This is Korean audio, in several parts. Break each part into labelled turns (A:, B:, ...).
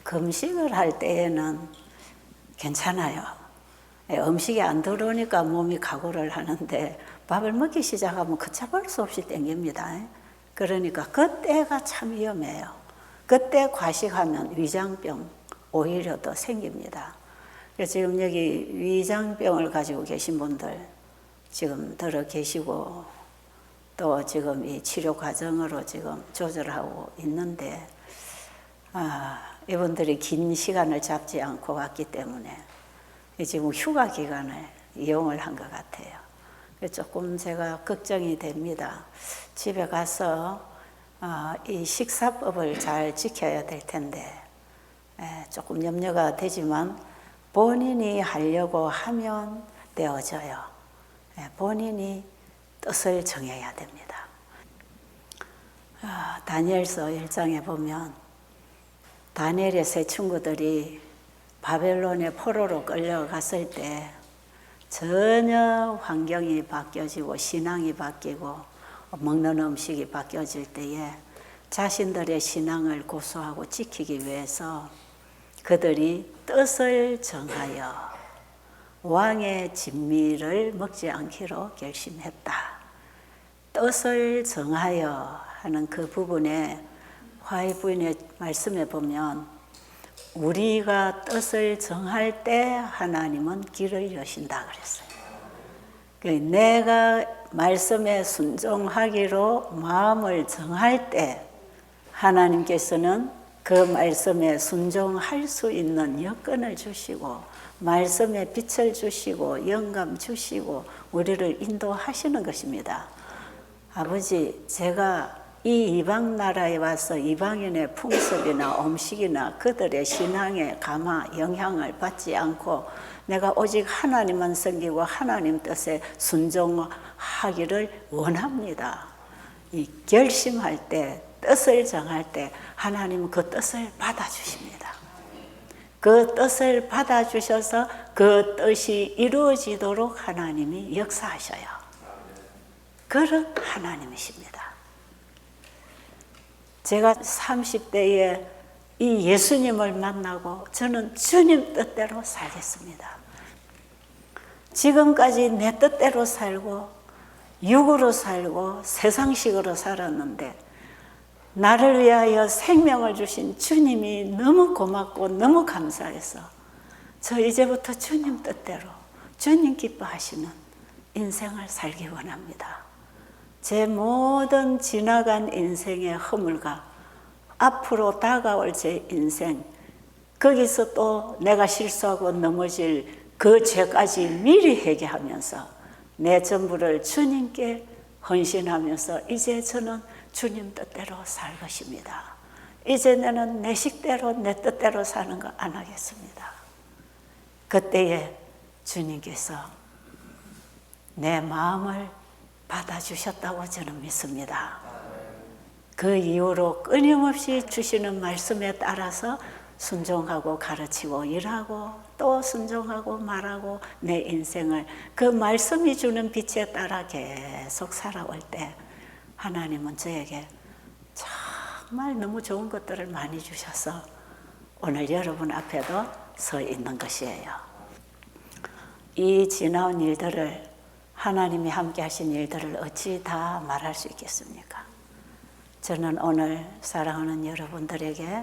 A: 금식을 할 때에는 괜찮아요. 음식이 안 들어오니까 몸이 각오를 하는데 밥을 먹기 시작하면 걷잡을 수 없이 땡깁니다. 그러니까 그때가 참 위험해요. 그때 과식하면 위장병 오히려 더 생깁니다. 그래서 지금 여기 위장병을 가지고 계신 분들 지금 들어 계시고 또 지금 이 치료 과정으로 지금 조절하고 있는데 이분들이 긴 시간을 잡지 않고 왔기 때문에 지금 휴가 기간을 이용을 한 것 같아요. 조금 제가 걱정이 됩니다. 집에 가서 이 식사법을 잘 지켜야 될 텐데 조금 염려가 되지만 본인이 하려고 하면 되어져요. 본인이 뜻을 정해야 됩니다. 다니엘서 1장에 보면 다니엘의 세 친구들이 바벨론의 포로로 끌려갔을 때 전혀 환경이 바뀌어지고 신앙이 바뀌고 먹는 음식이 바뀌어질 때에 자신들의 신앙을 고수하고 지키기 위해서 그들이 뜻을 정하여 왕의 진미를 먹지 않기로 결심했다. 뜻을 정하여 하는 그 부분에 화해 부인의 말씀에 보면 우리가 뜻을 정할 때 하나님은 길을 여신다 그랬어요. 내가 말씀에 순종하기로 마음을 정할 때 하나님께서는 그 말씀에 순종할 수 있는 여건을 주시고 말씀에 빛을 주시고 영감 주시고 우리를 인도하시는 것입니다. 아버지, 제가 이 이방 나라에 와서 이방인의 풍습이나 음식이나 그들의 신앙에 감화 영향을 받지 않고 내가 오직 하나님만 섬기고 하나님 뜻에 순종하기를 원합니다. 이 결심할 때, 뜻을 정할 때 하나님은 그 뜻을 받아주십니다. 그 뜻을 받아주셔서 그 뜻이 이루어지도록 하나님이 역사하셔요. 그런 하나님이십니다. 제가 30대에 이 예수님을 만나고 저는 주님 뜻대로 살겠습니다. 지금까지 내 뜻대로 살고 육으로 살고 세상식으로 살았는데 나를 위하여 생명을 주신 주님이 너무 고맙고 너무 감사해서 저 이제부터 주님 뜻대로 주님 기뻐하시는 인생을 살기 원합니다. 제 모든 지나간 인생의 허물과 앞으로 다가올 제 인생, 거기서 또 내가 실수하고 넘어질 그 죄까지 미리 회개하면서 내 전부를 주님께 헌신하면서 이제 저는 주님 뜻대로 살 것입니다. 이제 나는 내 식대로 내 뜻대로 사는 거 안 하겠습니다. 그때에 주님께서 내 마음을 받아주셨다고 저는 믿습니다. 그 이후로 끊임없이 주시는 말씀에 따라서 순종하고 가르치고 일하고 또 순종하고 말하고 내 인생을 그 말씀이 주는 빛에 따라 계속 살아올 때 하나님은 저에게 정말 너무 좋은 것들을 많이 주셔서 오늘 여러분 앞에도 서 있는 것이에요. 이 지나온 일들을 하나님이 함께 하신 일들을 어찌 다 말할 수 있겠습니까? 저는 오늘 사랑하는 여러분들에게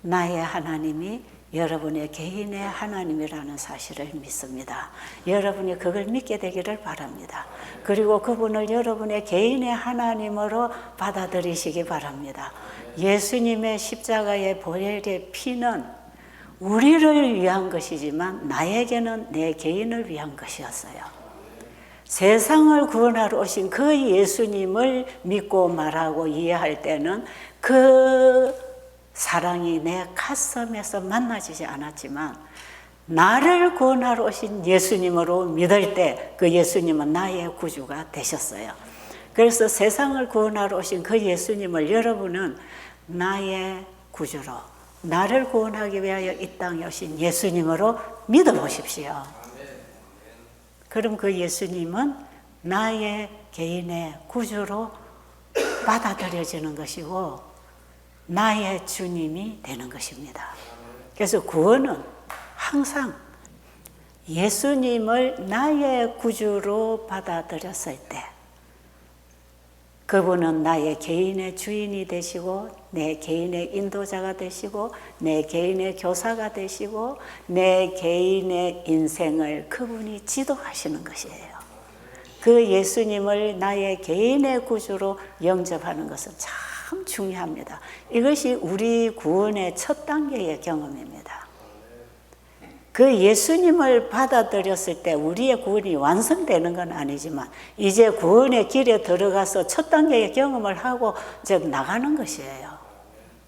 A: 나의 하나님이 여러분의 개인의 하나님이라는 사실을 믿습니다. 여러분이 그걸 믿게 되기를 바랍니다. 그리고 그분을 여러분의 개인의 하나님으로 받아들이시기 바랍니다. 예수님의 십자가의 보혈의 피는 우리를 위한 것이지만 나에게는 내 개인을 위한 것이었어요. 세상을 구원하러 오신 그 예수님을 믿고 말하고 이해할 때는 그 사랑이 내 가슴에서 만나지지 않았지만 나를 구원하러 오신 예수님으로 믿을 때 그 예수님은 나의 구주가 되셨어요. 그래서 세상을 구원하러 오신 그 예수님을 여러분은 나의 구주로 나를 구원하기 위하여 이 땅에 오신 예수님으로 믿어보십시오. 그럼 그 예수님은 나의 개인의 구주로 받아들여지는 것이고 나의 주님이 되는 것입니다. 그래서 구원은 항상 예수님을 나의 구주로 받아들였을 때 그분은 나의 개인의 주인이 되시고 내 개인의 인도자가 되시고 내 개인의 교사가 되시고 내 개인의 인생을 그분이 지도하시는 것이에요. 그 예수님을 나의 개인의 구주로 영접하는 것은 참 중요합니다. 이것이 우리 구원의 첫 단계의 경험입니다. 그 예수님을 받아들였을 때 우리의 구원이 완성되는 건 아니지만 이제 구원의 길에 들어가서 첫 단계의 경험을 하고 이제 나가는 것이에요.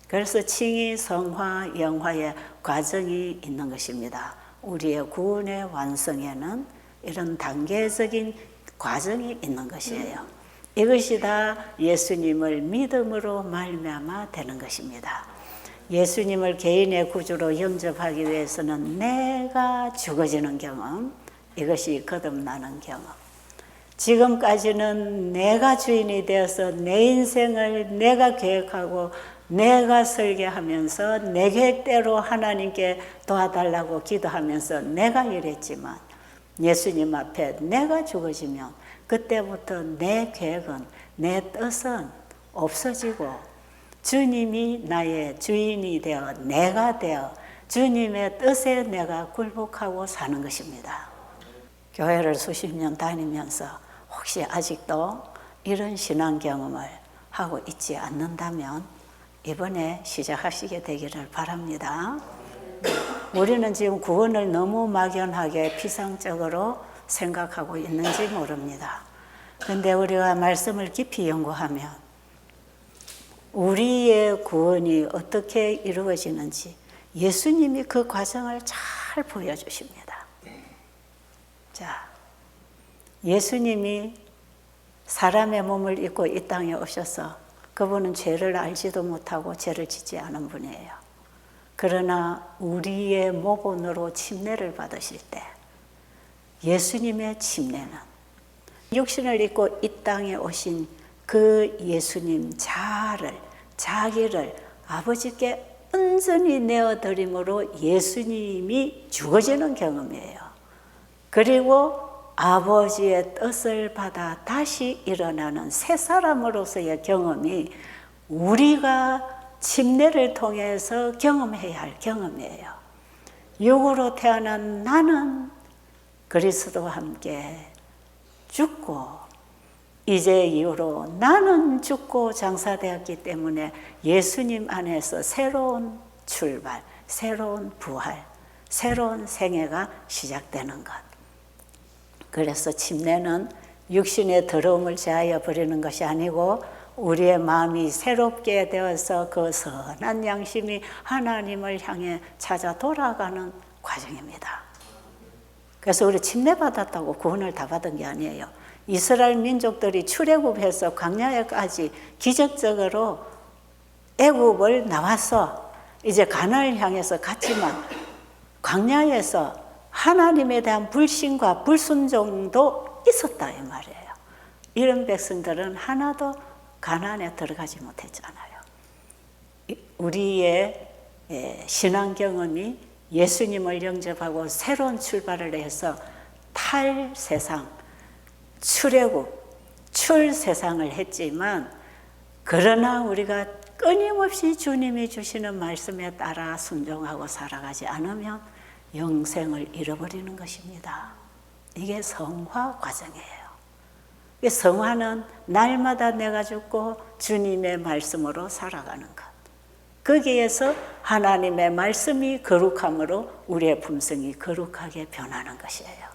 A: 그래서 칭의, 성화, 영화의 과정이 있는 것입니다. 우리의 구원의 완성에는 이런 단계적인 과정이 있는 것이에요. 이것이 다 예수님을 믿음으로 말미암아 되는 것입니다. 예수님을 개인의 구주로 영접하기 위해서는 내가 죽어지는 경험, 이것이 거듭나는 경험. 지금까지는 내가 주인이 되어서 내 인생을 내가 계획하고 내가 설계하면서 내 계획대로 하나님께 도와달라고 기도하면서 내가 이랬지만 예수님 앞에 내가 죽어지면 그때부터 내 계획은, 내 뜻은 없어지고 주님이 나의 주인이 되어 내가 되어 주님의 뜻에 내가 굴복하고 사는 것입니다. 교회를 수십 년 다니면서 혹시 아직도 이런 신앙 경험을 하고 있지 않는다면 이번에 시작하시게 되기를 바랍니다. 우리는 지금 구원을 너무 막연하게 피상적으로 생각하고 있는지 모릅니다. 그런데 우리가 말씀을 깊이 연구하면 우리의 구원이 어떻게 이루어지는지 예수님이 그 과정을 잘 보여주십니다. 자, 예수님이 사람의 몸을 입고 이 땅에 오셔서 그분은 죄를 알지도 못하고 죄를 짓지 않은 분이에요. 그러나 우리의 모본으로 침례를 받으실 때 예수님의 침례는 육신을 입고 이 땅에 오신 그 예수님 자기를 아버지께 온전히 내어드림으로 예수님이 죽어지는 경험이에요. 그리고 아버지의 뜻을 받아 다시 일어나는 새 사람으로서의 경험이 우리가 침례를 통해서 경험해야 할 경험이에요. 육으로 태어난 나는 그리스도와 함께 죽고 이제 이후로 나는 죽고 장사되었기 때문에 예수님 안에서 새로운 출발, 새로운 부활, 새로운 생애가 시작되는 것. 그래서 침례는 육신의 더러움을 제하여 버리는 것이 아니고 우리의 마음이 새롭게 되어서 그 선한 양심이 하나님을 향해 찾아 돌아가는 과정입니다. 그래서 우리 침례 받았다고 구원을 다 받은 게 아니에요. 이스라엘 민족들이 출애굽해서 광야에까지 기적적으로 애굽을 나와서 이제 가나안을 향해서 갔지만 광야에서 하나님에 대한 불신과 불순종도 있었다 이 말이에요. 이런 백성들은 하나도 가나안에 들어가지 못했잖아요. 우리의 신앙 경험이 예수님을 영접하고 새로운 출발을 해서 탈세상, 출애굽, 출세상을 했지만 그러나 우리가 끊임없이 주님이 주시는 말씀에 따라 순종하고 살아가지 않으면 영생을 잃어버리는 것입니다. 이게 성화 과정이에요. 성화는 날마다 내가 죽고 주님의 말씀으로 살아가는 것. 거기에서 하나님의 말씀이 거룩함으로 우리의 품성이 거룩하게 변하는 것이에요.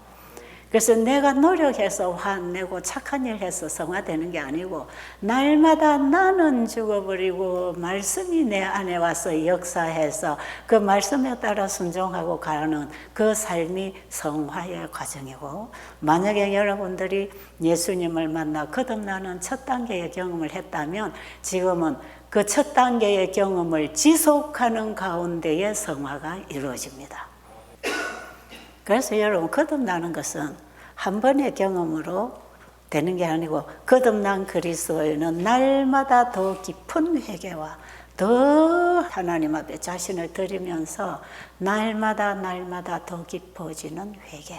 A: 그래서 내가 노력해서 화내고 착한 일 해서 성화되는 게 아니고 날마다 나는 죽어버리고 말씀이 내 안에 와서 역사해서 그 말씀에 따라 순종하고 가는 그 삶이 성화의 과정이고, 만약에 여러분들이 예수님을 만나 거듭나는 첫 단계의 경험을 했다면 지금은 그 첫 단계의 경험을 지속하는 가운데에 성화가 이루어집니다. 그래서 여러분, 거듭나는 것은 한 번의 경험으로 되는 게 아니고 거듭난 그리스도인은 날마다 더 깊은 회개와 더 하나님 앞에 자신을 드리면서 날마다 날마다 더 깊어지는 회개.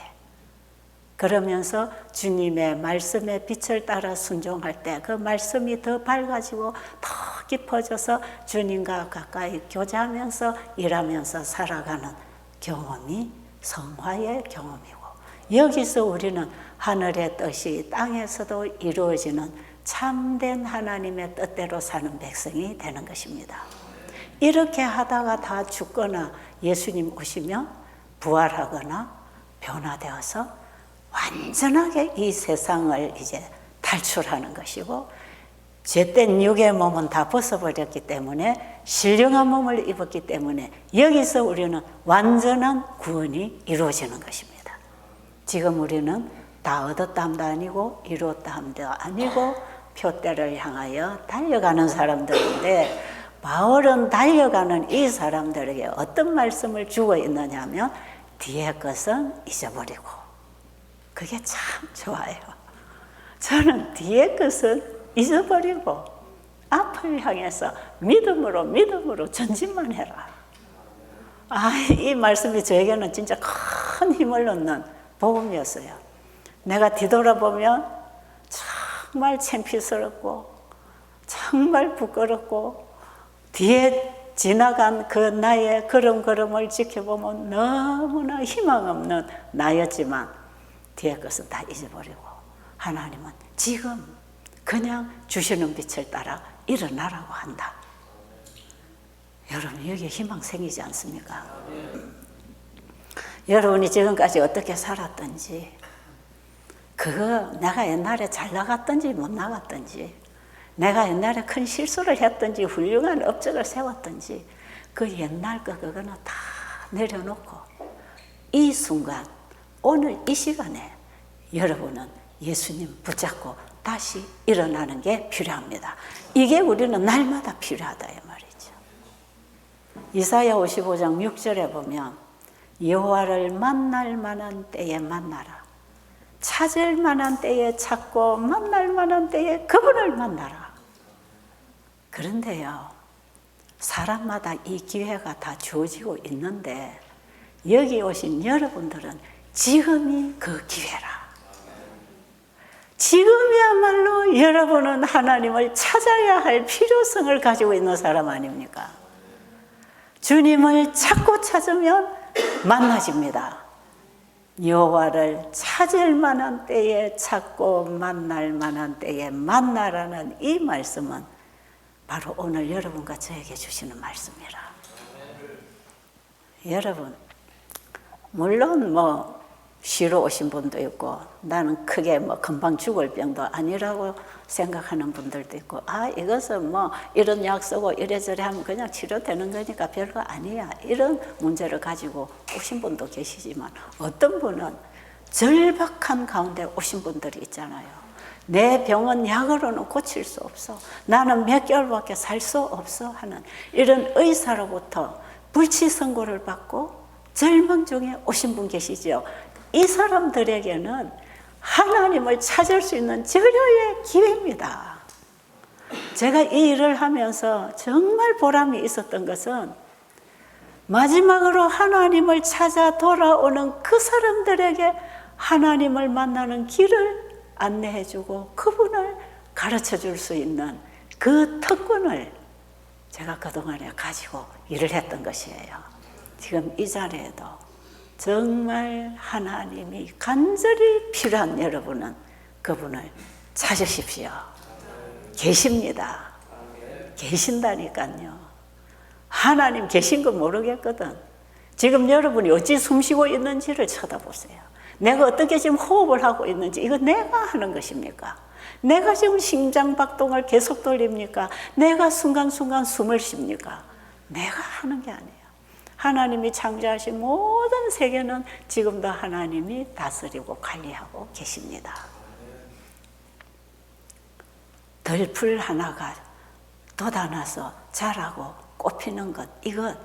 A: 그러면서 주님의 말씀의 빛을 따라 순종할 때 그 말씀이 더 밝아지고 더 깊어져서 주님과 가까이 교제하면서 일하면서 살아가는 경험이 성화의 경험이고, 여기서 우리는 하늘의 뜻이 땅에서도 이루어지는 참된 하나님의 뜻대로 사는 백성이 되는 것입니다. 이렇게 하다가 다 죽거나 예수님 오시면 부활하거나 변화되어서 완전하게 이 세상을 이제 탈출하는 것이고, 죄된 육의 몸은 다 벗어버렸기 때문에, 신령한 몸을 입었기 때문에 여기서 우리는 완전한 구원이 이루어지는 것입니다. 지금 우리는 다 얻었다함도 아니고 이루었다함도 아니고 표대를 향하여 달려가는 사람들인데, 바울은 달려가는 이 사람들에게 어떤 말씀을 주고 있느냐 하면, 뒤의 것은 잊어버리고. 그게 참 좋아요. 저는 뒤의 것은 잊어버리고 앞을 향해서 믿음으로 전진만 해라. 이 말씀이 저에게는 진짜 큰 힘을 얻는 복음이었어요. 내가 뒤돌아보면 정말 창피스럽고 정말 부끄럽고, 뒤에 지나간 그 나의 걸음걸음을 지켜보면 너무나 희망 없는 나였지만, 뒤의 것은 다 잊어버리고 하나님은 지금 그냥 주시는 빛을 따라 일어나라고 한다. 여러분, 여기에 희망 생기지 않습니까? 여러분이 지금까지 어떻게 살았든지, 그거 내가 옛날에 잘 나갔든지 못 나갔든지, 내가 옛날에 큰 실수를 했든지 훌륭한 업적을 세웠든지, 그 옛날 거 그거는 다 내려놓고 이 순간, 오늘 이 시간에 여러분은 예수님 붙잡고 다시 일어나는 게 필요합니다. 이게 우리는 날마다 필요하다 이 말이죠. 이사야 55장 6절에 보면, 여호와를 만날 만한 때에 만나라. 찾을 만한 때에 찾고 만날 만한 때에 그분을 만나라. 그런데요, 사람마다 이 기회가 다 주어지고 있는데, 여기 오신 여러분들은 지금이 그 기회라. 지금이야말로 여러분은 하나님을 찾아야 할 필요성을 가지고 있는 사람 아닙니까? 주님을 찾고 찾으면 만나집니다. 여호와를 찾을 만한 때에 찾고 만날 만한 때에 만나라는 이 말씀은 바로 오늘 여러분과 저에게 주시는 말씀이라. 여러분, 물론 쉬러 오신 분도 있고, 나는 크게 금방 죽을 병도 아니라고 생각하는 분들도 있고, 이것은 이런 약 쓰고 이래저래 하면 그냥 치료되는 거니까 별거 아니야, 이런 문제를 가지고 오신 분도 계시지만, 어떤 분은 절박한 가운데 오신 분들이 있잖아요. 내 병은 약으로는 고칠 수 없어, 나는 몇 개월밖에 살 수 없어 하는 이런 의사로부터 불치 선고를 받고 절망 중에 오신 분 계시죠. 이 사람들에게는 하나님을 찾을 수 있는 절호의 기회입니다. 제가 이 일을 하면서 정말 보람이 있었던 것은, 마지막으로 하나님을 찾아 돌아오는 그 사람들에게 하나님을 만나는 길을 안내해주고 그분을 가르쳐줄 수 있는 그 특권을 제가 그동안에 가지고 일을 했던 것이에요. 지금 이 자리에도 정말 하나님이 간절히 필요한 여러분은 그분을 찾으십시오. 계십니다. 계신다니까요. 하나님 계신 거 모르겠거든. 지금 여러분이 어찌 숨쉬고 있는지를 쳐다보세요. 내가 어떻게 지금 호흡을 하고 있는지, 이거 내가 하는 것입니까? 내가 지금 심장박동을 계속 돌립니까? 내가 순간순간 숨을 쉽니까? 내가 하는 게 아니에요. 하나님이 창조하신 모든 세계는 지금도 하나님이 다스리고 관리하고 계십니다. 들풀 하나가 돋아나서 자라고 꽃피는 것, 이건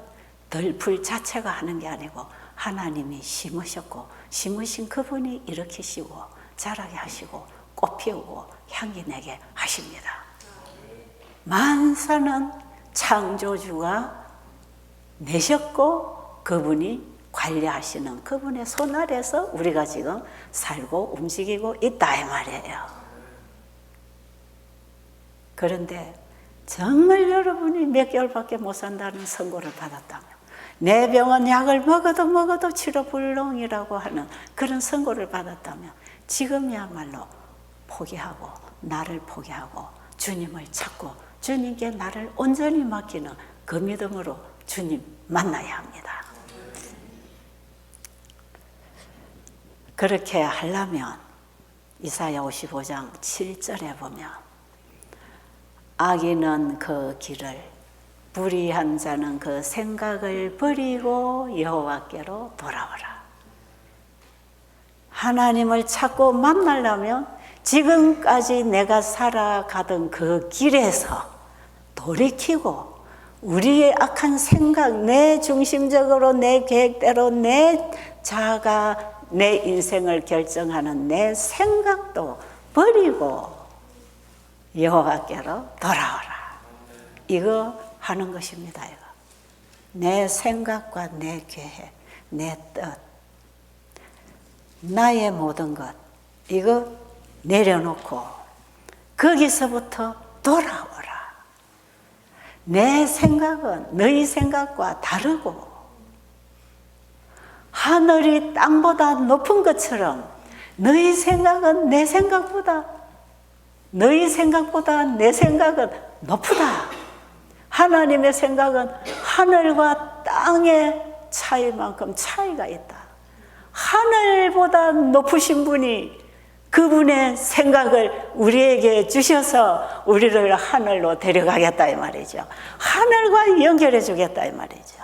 A: 들풀 자체가 하는 게 아니고 하나님이 심으셨고, 심으신 그분이 일으키시고 자라게 하시고 꽃 피우고 향기 내게 하십니다. 만사는 창조주가 내셨고 그분이 관리하시는 그분의 손 아래서 우리가 지금 살고 움직이고 있다 이 말이에요. 그런데 정말 여러분이 몇 개월밖에 못 산다는 선고를 받았다면, 내 병은 약을 먹어도 치료불능이라고 하는 그런 선고를 받았다면, 지금이야말로 포기하고 나를 포기하고 주님을 찾고 주님께 나를 온전히 맡기는 그 믿음으로 주님 만나야 합니다. 그렇게 하려면 이사야 55장 7절에 보면, 악인은 그 길을, 불의한 자는 그 생각을 버리고 여호와께로 돌아오라. 하나님을 찾고 만나려면 지금까지 내가 살아가던 그 길에서 돌이키고 우리의 악한 생각, 내 중심적으로 내 계획대로 내 자아가 내 인생을 결정하는 내 생각도 버리고 여호와께로 돌아오라. 이거 하는 것입니다. 이거. 내 생각과 내 계획, 내 뜻, 나의 모든 것, 이거 내려놓고 거기서부터 돌아오라. 내 생각은 너희 생각과 다르고 하늘이 땅보다 높은 것처럼 너희 생각은 내 생각보다, 너희 생각보다 내 생각은 높다. 하나님의 생각은 하늘과 땅의 차이만큼 차이가 있다. 하늘보다 높으신 분이 그분의 생각을 우리에게 주셔서 우리를 하늘로 데려가겠다 이 말이죠. 하늘과 연결해 주겠다 이 말이죠.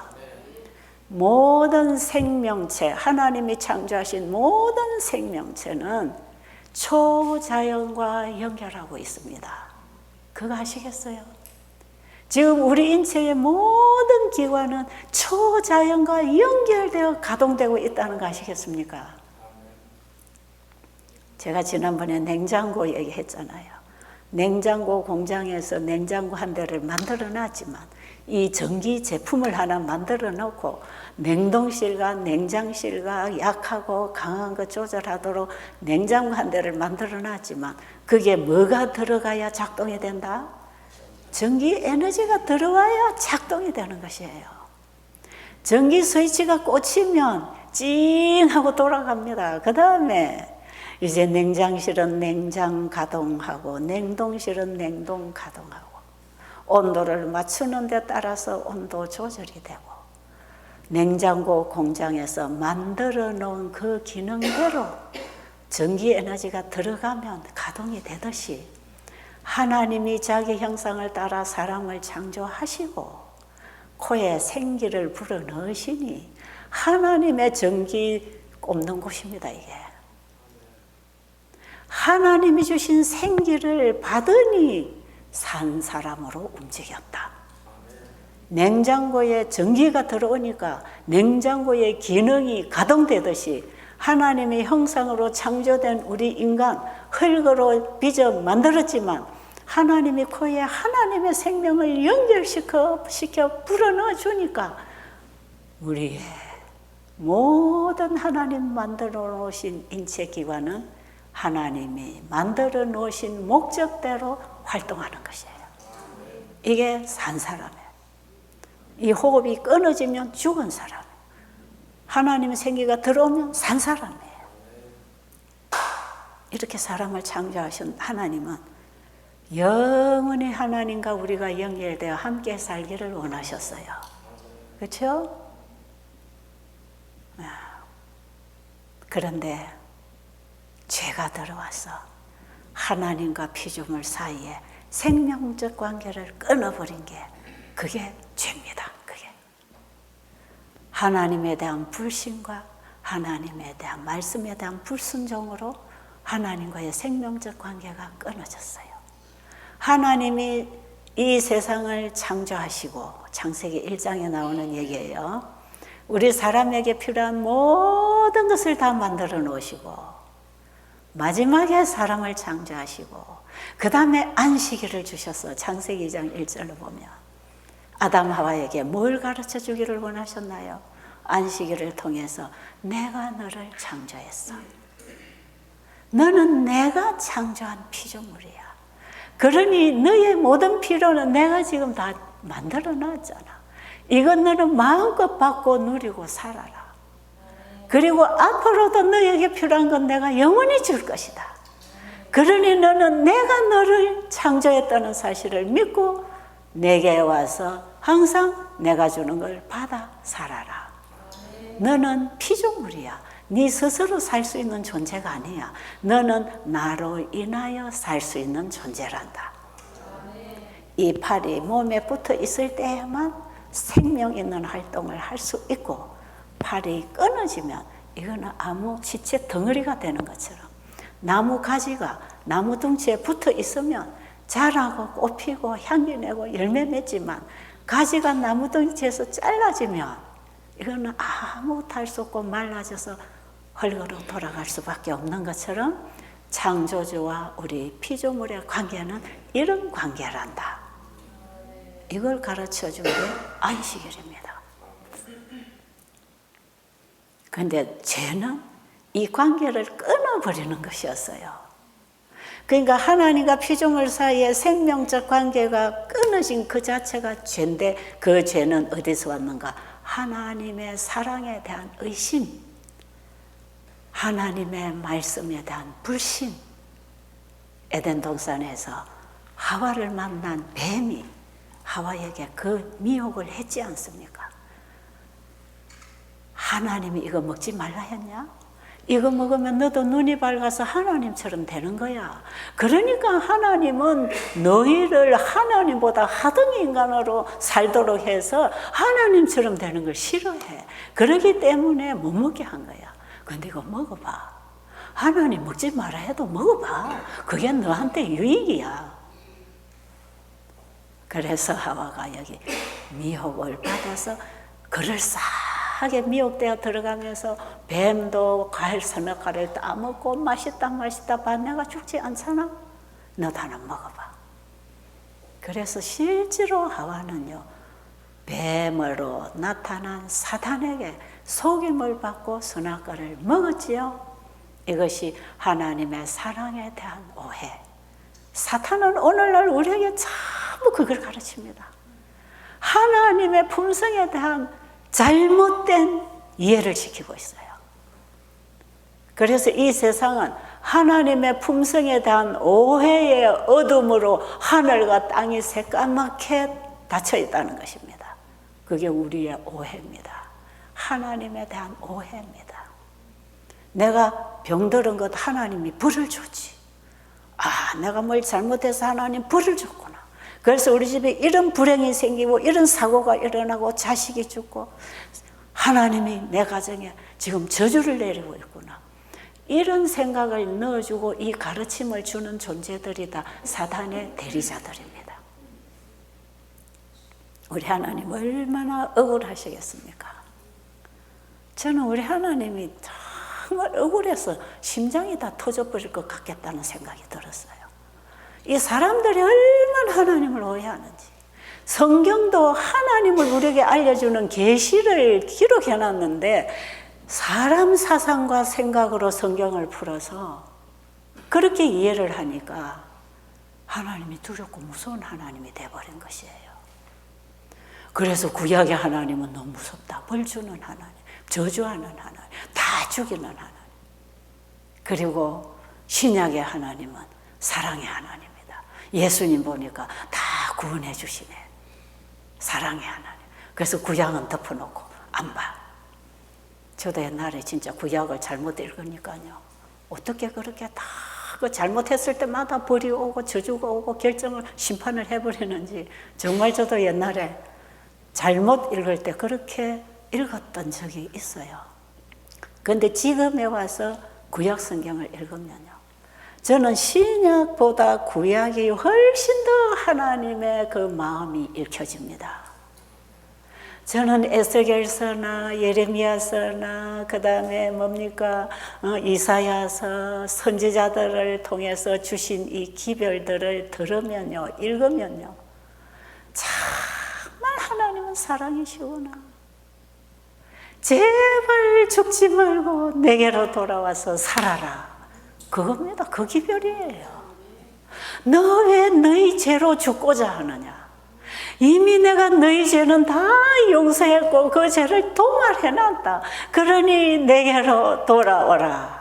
A: 모든 생명체, 하나님이 창조하신 모든 생명체는 초자연과 연결하고 있습니다. 그거 아시겠어요? 지금 우리 인체의 모든 기관은 초자연과 연결되어 가동되고 있다는 거 아시겠습니까? 제가 지난번에 냉장고 얘기했잖아요. 냉장고 공장에서 냉장고 한 대를 만들어 놨지만 이 전기 제품을 하나 만들어 놓고 냉동실과 냉장실과 약하고 강한 거 조절하도록 냉장고 한 대를 만들어 놨지만 그게 뭐가 들어가야 작동이 된다? 전기 에너지가 들어와야 작동이 되는 것이에요. 전기 스위치가 꽂히면 찡 하고 돌아갑니다. 그 다음에 이제 냉장실은 냉장 가동하고 냉동실은 냉동 가동하고 온도를 맞추는 데 따라서 온도 조절이 되고 냉장고 공장에서 만들어 놓은 그 기능대로 전기 에너지가 들어가면 가동이 되듯이 하나님이 자기 형상을 따라 사람을 창조하시고 코에 생기를 불어넣으시니 하나님의 전기 꼽는 곳입니다. 이게 하나님이 주신 생기를 받으니 산 사람으로 움직였다. 냉장고에 전기가 들어오니까 냉장고의 기능이 가동되듯이 하나님의 형상으로 창조된 우리 인간 흙으로 빚어 만들었지만 하나님이 코에 하나님의 생명을 연결시켜 불어넣어 주니까 우리의 모든 하나님 만들어 놓으신 인체 기관은 하나님이 만들어 놓으신 목적대로 활동하는 것이에요. 이게 산 사람이에요. 이 호흡이 끊어지면 죽은 사람. 하나님의 생기가 들어오면 산 사람이에요. 이렇게 사람을 창조하신 하나님은 영원히 하나님과 우리가 연결되어 함께 살기를 원하셨어요. 그렇죠? 그런데 죄가 들어와서 하나님과 피조물 사이에 생명적 관계를 끊어버린 게 그게 죄입니다. 그게 하나님에 대한 불신과 하나님에 대한 말씀에 대한 불순종으로 하나님과의 생명적 관계가 끊어졌어요. 하나님이 이 세상을 창조하시고 창세기 1장에 나오는 얘기예요. 우리 사람에게 필요한 모든 것을 다 만들어 놓으시고 마지막에 사람을 창조하시고 그 다음에 안식일을 주셔서 창세기 2장 1절로 보면 아담 하와에게 뭘 가르쳐 주기를 원하셨나요? 안식일을 통해서 내가 너를 창조했어. 너는 내가 창조한 피조물이야. 그러니 너의 모든 필요는 내가 지금 다 만들어 놨잖아. 이건 너는 마음껏 받고 누리고 살아라. 그리고 앞으로도 너에게 필요한 건 내가 영원히 줄 것이다. 그러니 너는 내가 너를 창조했다는 사실을 믿고 내게 와서 항상 내가 주는 걸 받아 살아라. 너는 피조물이야. 네 스스로 살 수 있는 존재가 아니야. 너는 나로 인하여 살 수 있는 존재란다. 이 팔이 몸에 붙어 있을 때에만 생명 있는 활동을 할 수 있고, 팔이 끊어지면 이거는 아무 지체 덩어리가 되는 것처럼, 나무 가지가 나무 둥치에 붙어 있으면 자라고 꽃 피고 향기 내고 열매 맺지만, 가지가 나무 둥치에서 잘라지면 이거는 아무것도 할 수 없고 말라져서 흙으로 돌아갈 수밖에 없는 것처럼, 창조주와 우리 피조물의 관계는 이런 관계란다. 이걸 가르쳐 준 게 안식일입니다. 그런데 죄는 이 관계를 끊어버리는 것이었어요. 그러니까 하나님과 피조물 사이의 생명적 관계가 끊어진 그 자체가 죄인데, 그 죄는 어디서 왔는가? 하나님의 사랑에 대한 의심, 하나님의 말씀에 대한 불신. 에덴 동산에서 하와를 만난 뱀이 하와에게 그 미혹을 했지 않습니까? 하나님이 이거 먹지 말라 했냐? 이거 먹으면 너도 눈이 밝아서 하나님처럼 되는 거야. 그러니까 하나님은 너희를 하나님보다 하등 인간으로 살도록 해서 하나님처럼 되는 걸 싫어해. 그렇기 때문에 못 먹게 한 거야. 근데 이거 먹어봐. 하나님 먹지 마라 해도 먹어봐. 그게 너한테 유익이야. 그래서 하와가 여기 미혹을 받아서 그럴싸하게 미혹되어 들어가면서 뱀도 과일 서너 가를 따먹고 맛있다 봐. 내가 죽지 않잖아. 너도 하나 먹어봐. 그래서 실제로 하와는요, 뱀으로 나타난 사탄에게 속임을 받고 선악과를 먹었지요. 이것이 하나님의 사랑에 대한 오해. 사탄은 오늘날 우리에게 전부 그걸 가르칩니다. 하나님의 품성에 대한 잘못된 이해를 시키고 있어요. 그래서 이 세상은 하나님의 품성에 대한 오해의 어둠으로 하늘과 땅이 새까맣게 닫혀 있다는 것입니다. 그게 우리의 오해입니다. 하나님에 대한 오해입니다. 내가 병들은 것 하나님이 벌을 주지. 내가 뭘 잘못해서 하나님 벌을 줬구나. 그래서 우리 집에 이런 불행이 생기고 이런 사고가 일어나고 자식이 죽고 하나님이 내 가정에 지금 저주를 내리고 있구나. 이런 생각을 넣어주고 이 가르침을 주는 존재들이 다 사탄의 대리자들입니다. 우리 하나님 얼마나 억울하시겠습니까? 저는 우리 하나님이 정말 억울해서 심장이 다 터져버릴 것 같겠다는 생각이 들었어요. 이 사람들이 얼마나 하나님을 오해하는지. 성경도 하나님을 우리에게 알려주는 계시를 기록해놨는데 사람 사상과 생각으로 성경을 풀어서 그렇게 이해를 하니까 하나님이 두렵고 무서운 하나님이 돼버린 것이에요. 그래서 구약의 하나님은 너무 무섭다. 벌 주는 하나님, 저주하는 하나님, 다 죽이는 하나님. 그리고 신약의 하나님은 사랑의 하나님이다. 예수님 보니까 다 구원해 주시네. 사랑의 하나님. 그래서 구약은 덮어놓고 안 봐. 저도 옛날에 진짜 구약을 잘못 읽으니까요. 어떻게 그렇게 다 그 잘못했을 때마다 벌이 오고 저주가 오고 결정을 심판을 해버리는지 정말 저도 옛날에 잘못 읽을 때 그렇게 읽었던 적이 있어요. 그런데 지금에 와서 구약 성경을 읽으면요, 저는 신약보다 구약이 훨씬 더 하나님의 그 마음이 읽혀집니다. 저는 에스겔서나 예레미야서나 그 다음에 뭡니까 이사야서 선지자들을 통해서 주신 이 기별들을 들으면요, 읽으면요, 정말 사랑이시구나. 제발 죽지 말고 내게로 돌아와서 살아라. 그겁니다. 그 기별이에요. 너 왜 너희 죄로 죽고자 하느냐? 이미 내가 너희 죄는 다 용서했고 그 죄를 도말해놨다. 그러니 내게로 돌아오라.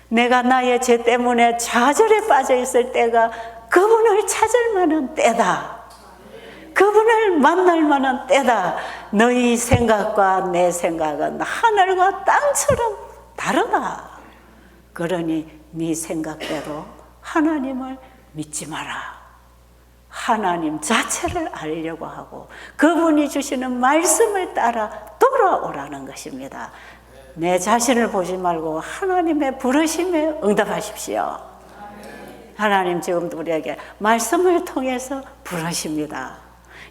A: 내가 나의 죄 때문에 좌절에 빠져 있을 때가 그분을 찾을 만한 때다. 그분을 만날 만한 때다. 너희 생각과 내 생각은 하늘과 땅처럼 다르다. 그러니 네 생각대로 하나님을 믿지 마라. 하나님 자체를 알려고 하고 그분이 주시는 말씀을 따라 돌아오라는 것입니다. 내 자신을 보지 말고 하나님의 부르심에 응답하십시오. 하나님 지금도 우리에게 말씀을 통해서 부르십니다.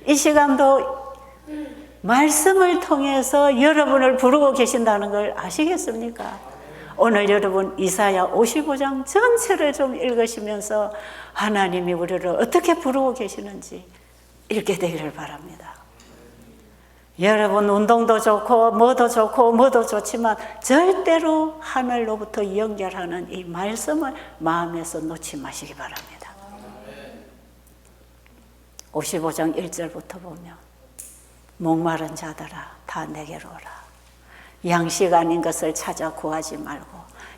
A: 이 시간도 말씀을 통해서 여러분을 부르고 계신다는 걸 아시겠습니까? 오늘 여러분 이사야 55장 전체를 좀 읽으시면서 하나님이 우리를 어떻게 부르고 계시는지 읽게 되기를 바랍니다. 여러분 운동도 좋고 뭐도 좋고 뭐도 좋지만 절대로 하늘로부터 연결하는 이 말씀을 마음에서 놓지 마시기 바랍니다. 55장 1절부터 보면 목마른 자들아 다 내게로 오라. 양식 아닌 것을 찾아 구하지 말고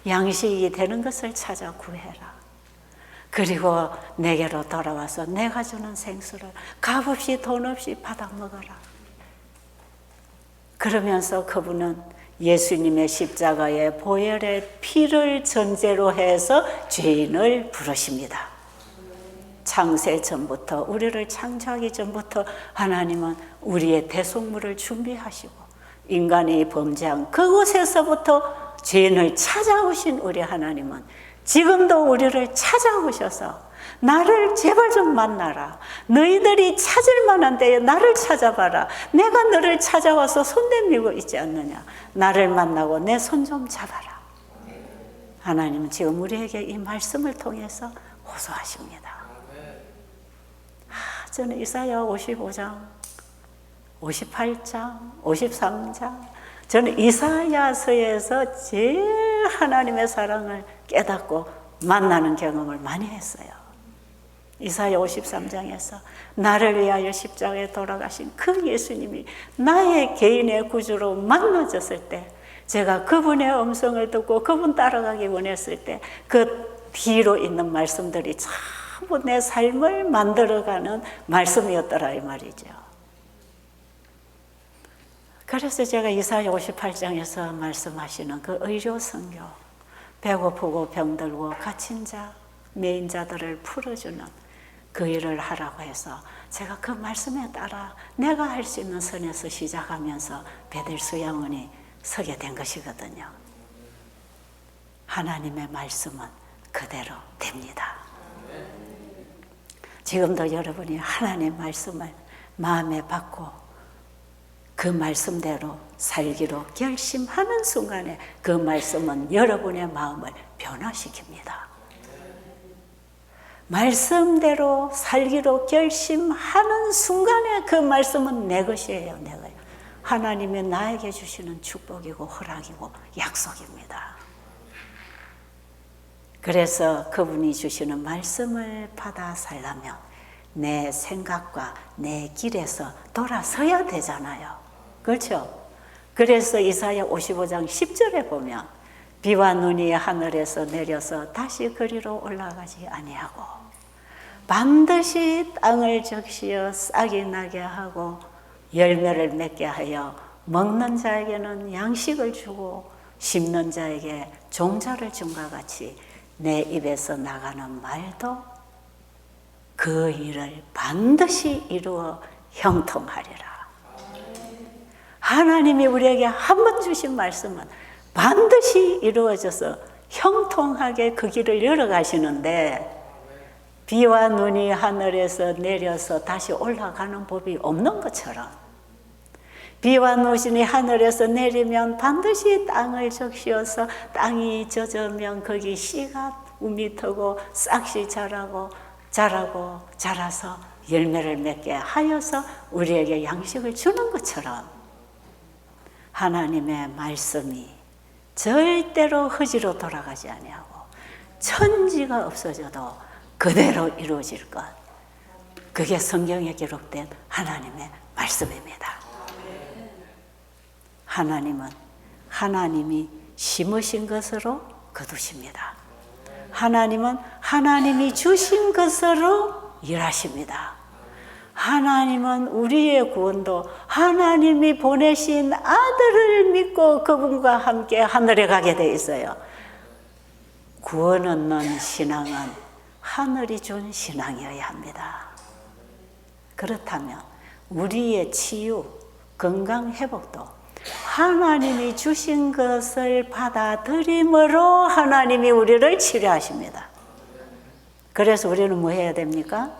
A: 양식이 되는 것을 찾아 구해라. 그리고 내게로 돌아와서 내가 주는 생수를 값없이 돈 없이 받아 먹어라. 그러면서 그분은 예수님의 십자가의 보혈의 피를 전제로 해서 죄인을 부르십니다. 창세 전부터 우리를 창조하기 전부터 하나님은 우리의 대속물을 준비하시고 인간이 범죄한 그곳에서부터 죄인을 찾아오신 우리 하나님은 지금도 우리를 찾아오셔서 나를 제발 좀 만나라. 너희들이 찾을 만한 데에 나를 찾아봐라. 내가 너를 찾아와서 손 내밀고 있지 않느냐. 나를 만나고 내 손 좀 잡아라. 하나님은 지금 우리에게 이 말씀을 통해서 호소하십니다. 저는 이사야 55장 58장, 53장 저는 이사야서에서 제일 하나님의 사랑을 깨닫고 만나는 경험을 많이 했어요. 이사야 53장에서 나를 위하여 십자가에 돌아가신 그 예수님이 나의 개인의 구주로 만나졌을 때 제가 그분의 음성을 듣고 그분 따라가기 원했을 때 그 뒤로 있는 말씀들이 전부 내 삶을 만들어가는 말씀이었더라 이 말이죠. 그래서 제가 이사야 58장에서 말씀하시는 그 의료 선교, 배고프고 병들고 갇힌 자, 매인 자들을 풀어주는 그 일을 하라고 해서 제가 그 말씀에 따라 내가 할 수 있는 선에서 시작하면서 베델수 양원이 서게 된 것이거든요. 하나님의 말씀은 그대로 됩니다. 지금도 여러분이 하나님의 말씀을 마음에 받고 그 말씀대로 살기로 결심하는 순간에 그 말씀은 여러분의 마음을 변화시킵니다. 말씀대로 살기로 결심하는 순간에 그 말씀은 내 것이에요. 내 것. 하나님이 나에게 주시는 축복이고 허락이고 약속입니다. 그래서 그분이 주시는 말씀을 받아 살려면 내 생각과 내 길에서 돌아서야 되잖아요. 그렇죠? 그래서 이사야 55장 10절에 보면 비와 눈이 하늘에서 내려서 다시 그리로 올라가지 아니하고 반드시 땅을 적시어 싹이 나게 하고 열매를 맺게 하여 먹는 자에게는 양식을 주고 심는 자에게 종자를 준 것 같이 내 입에서 나가는 말도 그 일을 반드시 이루어 형통하리라. 하나님이 우리에게 한 번 주신 말씀은 반드시 이루어져서 형통하게 그 길을 열어가시는데 비와 눈이 하늘에서 내려서 다시 올라가는 법이 없는 것처럼 비와 눈이 하늘에서 내리면 반드시 땅을 적시어서 땅이 젖으면 거기 씨가 우미 트고 싹이 자라서 열매를 맺게 하여서 우리에게 양식을 주는 것처럼 하나님의 말씀이 절대로 허지로 돌아가지 아니하고 천지가 없어져도 그대로 이루어질 것. 그게 성경에 기록된 하나님의 말씀입니다. 하나님은 하나님이 심으신 것으로 거두십니다. 하나님은 하나님이 주신 것으로 일하십니다. 하나님은 우리의 구원도 하나님이 보내신 아들을 믿고 그분과 함께 하늘에 가게 돼 있어요. 구원 얻는 신앙은 하늘이 준 신앙이어야 합니다. 그렇다면 우리의 치유, 건강 회복도 하나님이 주신 것을 받아들임으로 하나님이 우리를 치료하십니다. 그래서 우리는 뭐 해야 됩니까?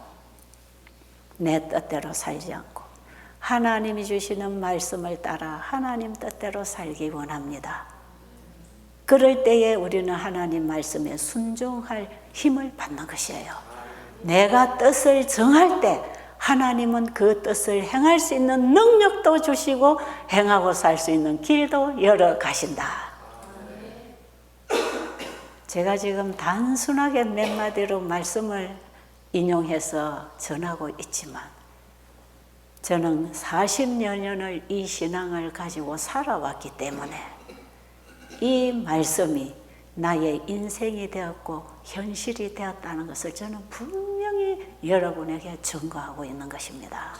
A: 내 뜻대로 살지 않고 하나님이 주시는 말씀을 따라 하나님 뜻대로 살기 원합니다. 그럴 때에 우리는 하나님 말씀에 순종할 힘을 받는 것이에요. 내가 뜻을 정할 때 하나님은 그 뜻을 행할 수 있는 능력도 주시고 행하고 살 수 있는 길도 열어 가신다. 제가 지금 단순하게 몇 마디로 말씀을 인용해서 전하고 있지만 저는 40여 년을 이 신앙을 가지고 살아왔기 때문에 이 말씀이 나의 인생이 되었고 현실이 되었다는 것을 저는 분명히 여러분에게 증거하고 있는 것입니다.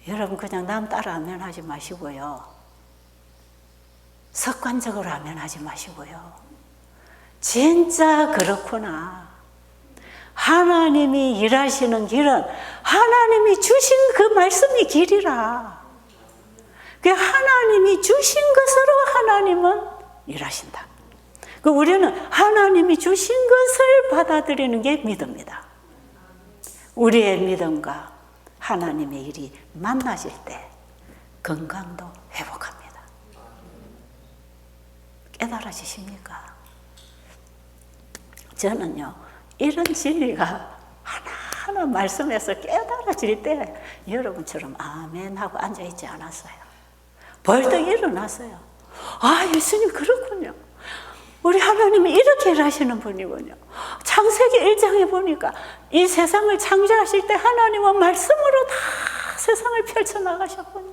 A: 여러분 그냥 남 따라하면 하지 마시고요. 습관적으로 하면 하지 마시고요. 진짜 그렇구나. 하나님이 일하시는 길은 하나님이 주신 그 말씀이 길이라. 그 하나님이 주신 것으로 하나님은 일하신다. 그 우리는 하나님이 주신 것을 받아들이는 게 믿음이다. 우리의 믿음과 하나님의 일이 만나질 때 건강도 회복합니다. 깨달아지십니까? 저는요, 이런 진리가 하나하나 말씀에서 깨달아질 때 여러분처럼 아멘 하고 앉아있지 않았어요. 벌떡 일어났어요. 아, 예수님 그렇군요. 우리 하나님이 이렇게 일하시는 분이군요. 창세기 1장에 보니까 이 세상을 창조하실 때 하나님은 말씀으로 다 세상을 펼쳐나가셨군요.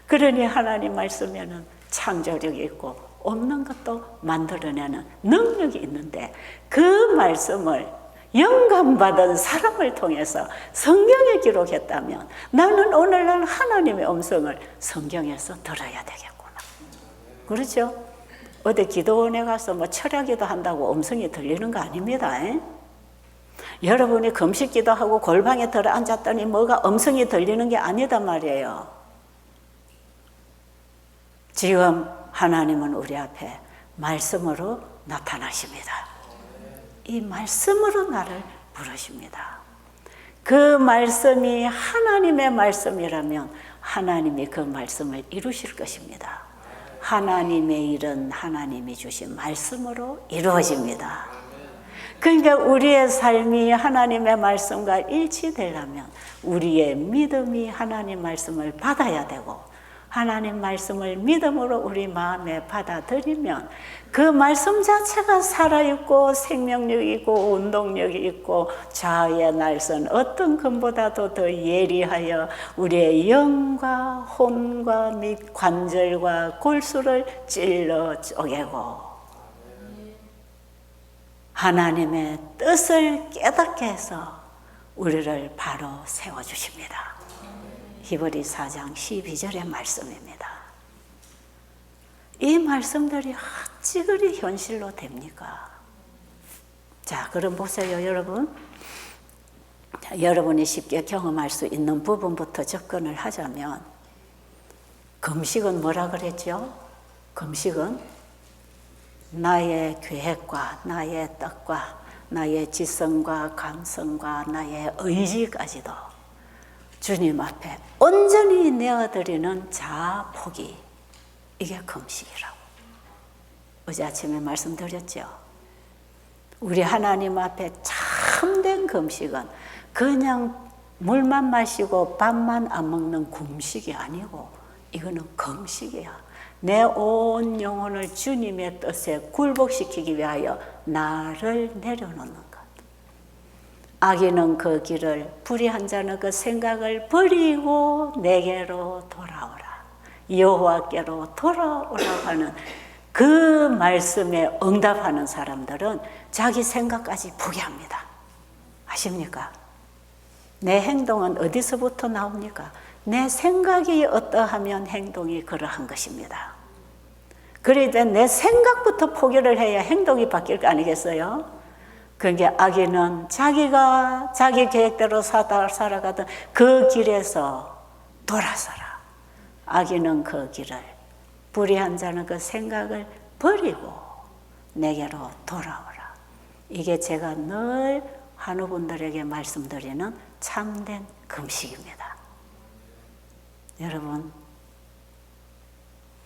A: 그러니 하나님 말씀에는 창조력이 있고 없는 것도 만들어내는 능력이 있는데 그 말씀을 영감받은 사람을 통해서 성경에 기록했다면 나는 오늘날 하나님의 음성을 성경에서 들어야 되겠구나. 그렇죠? 어디 기도원에 가서 뭐 철야기도 한다고 음성이 들리는 거 아닙니다. 여러분이 금식 기도하고 골방에 들어 앉았더니 뭐가 음성이 들리는 게 아니다 말이에요. 지금 하나님은 우리 앞에 말씀으로 나타나십니다. 이 말씀으로 나를 부르십니다. 그 말씀이 하나님의 말씀이라면 하나님이 그 말씀을 이루실 것입니다. 하나님의 일은 하나님이 주신 말씀으로 이루어집니다. 그러니까 우리의 삶이 하나님의 말씀과 일치되려면 우리의 믿음이 하나님 말씀을 받아야 되고 하나님 말씀을 믿음으로 우리 마음에 받아들이면 그 말씀 자체가 살아있고 생명력이 있고 운동력이 있고 자아의 날선 어떤 금보다도 더 예리하여 우리의 영과 혼과 및 관절과 골수를 찔러 쪼개고 하나님의 뜻을 깨닫게 해서 우리를 바로 세워주십니다. 히브리 4장 12절의 말씀입니다. 이 말씀들이 어찌 그리 현실로 됩니까? 자, 그럼 보세요, 여러분. 자, 여러분이 쉽게 경험할 수 있는 부분부터 접근을 하자면 금식은 뭐라 그랬죠? 금식은 나의 계획과 나의 뜻과 나의 지성과 감성과 나의 의지까지도 주님 앞에 온전히 내어드리는 자아 포기, 이게 금식이라고. 어제 아침에 말씀드렸죠. 우리 하나님 앞에 참된 금식은 그냥 물만 마시고 밥만 안 먹는 금식이 아니고 이거는 금식이야. 내 온 영혼을 주님의 뜻에 굴복시키기 위하여 나를 내려놓는 것. 악인은 그 길을, 불의한 자는 그 생각을 버리고 내게로 돌아오라. 여호와께로 돌아오라고 하는 그 말씀에 응답하는 사람들은 자기 생각까지 포기합니다. 아십니까? 내 행동은 어디서부터 나옵니까? 내 생각이 어떠하면 행동이 그러한 것입니다. 그러니까 내 생각부터 포기를 해야 행동이 바뀔 거 아니겠어요? 그러니까 악인은 자기가 자기 계획대로 살아가던 그 길에서 돌아서라. 악인은 그 길을, 불의한 자는 그 생각을 버리고 내게로 돌아오라. 이게 제가 늘 환우분들에게 말씀드리는 참된 금식입니다. 여러분,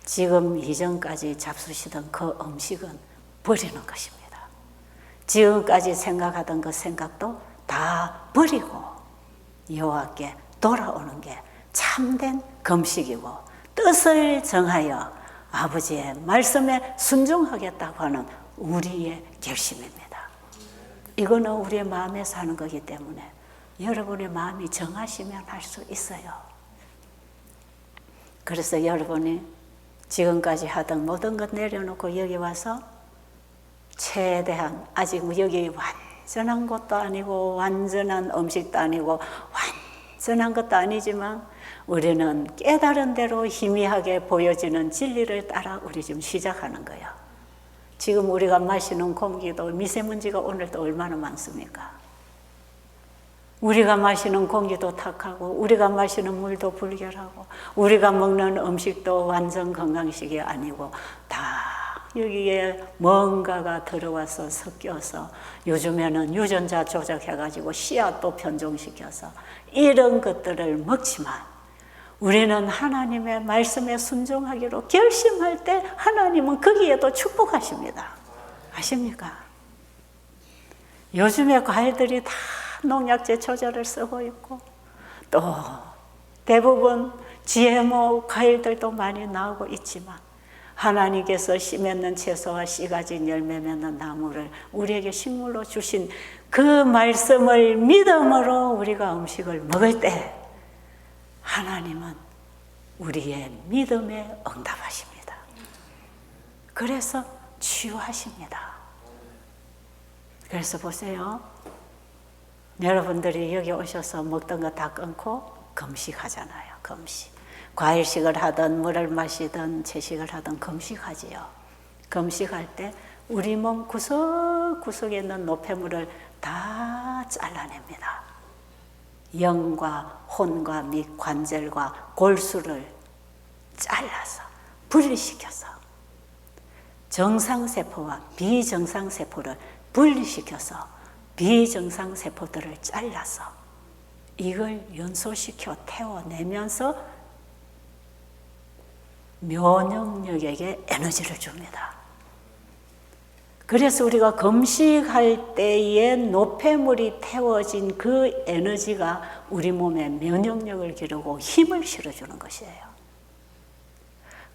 A: 지금 이전까지 잡수시던 그 음식은 버리는 것입니다. 지금까지 생각하던 그 생각도 다 버리고 여호와께 돌아오는 게 참된 금식이고, 뜻을 정하여 아버지의 말씀에 순종하겠다고 하는 우리의 결심입니다. 이거는 우리의 마음에 사는 거기 때문에 여러분의 마음이 정하시면 할 수 있어요. 그래서 여러분이 지금까지 하던 모든 것 내려놓고 여기 와서 최대한, 아직 여기 완전한 것도 아니고 완전한 음식도 아니고 완전한 것도 아니지만 우리는 깨달은 대로 희미하게 보여지는 진리를 따라 우리 지금 시작하는 거예요. 지금 우리가 마시는 공기도 미세먼지가 오늘도 얼마나 많습니까? 우리가 마시는 공기도 탁하고, 우리가 마시는 물도 불결하고, 우리가 먹는 음식도 완전 건강식이 아니고 다 여기에 뭔가가 들어와서 섞여서, 요즘에는 유전자 조작해가지고 씨앗도 변종시켜서 이런 것들을 먹지만, 우리는 하나님의 말씀에 순종하기로 결심할 때 하나님은 거기에도 축복하십니다. 아십니까? 요즘에 과일들이 다 농약제 조절을 쓰고 있고, 또 대부분 GMO 과일들도 많이 나오고 있지만, 하나님께서 씨 맺는 채소와 씨 가진 열매 맺는 나무를 우리에게 식물로 주신 그 말씀을 믿음으로 우리가 음식을 먹을 때 하나님은 우리의 믿음에 응답하십니다. 그래서 치유하십니다. 그래서 보세요. 여러분들이 여기 오셔서 먹던 거 다 끊고 금식하잖아요. 금식. 과일식을 하든 물을 마시든 채식을 하든 금식하지요. 금식할 때 우리 몸 구석구석에 있는 노폐물을 다 잘라냅니다. 영과 혼과 및 관절과 골수를 잘라서 분리시켜서 정상세포와 비정상세포를 분리시켜서 비정상세포들을 잘라서 이걸 연소시켜 태워내면서 면역력에게 에너지를 줍니다. 그래서 우리가 금식할 때에 노폐물이 태워진 그 에너지가 우리 몸에 면역력을 기르고 힘을 실어주는 것이에요.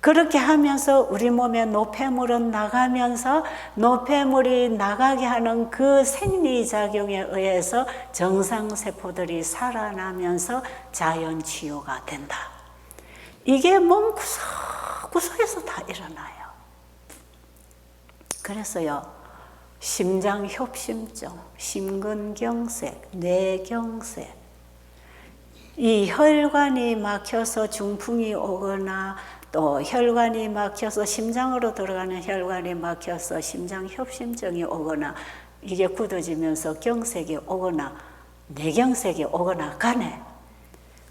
A: 그렇게 하면서 우리 몸에 노폐물은 나가면서 노폐물이 나가게 하는 그 생리작용에 의해서 정상세포들이 살아나면서 자연치유가 된다. 이게 몸 구석구석에서 다 일어나요. 그래서요, 심장협심증, 심근경색, 뇌경색, 이 혈관이 막혀서 중풍이 오거나 또 혈관이 막혀서 심장으로 들어가는 혈관이 막혀서 심장협심증이 오거나 이게 굳어지면서 경색이 오거나 뇌경색이 오거나 간에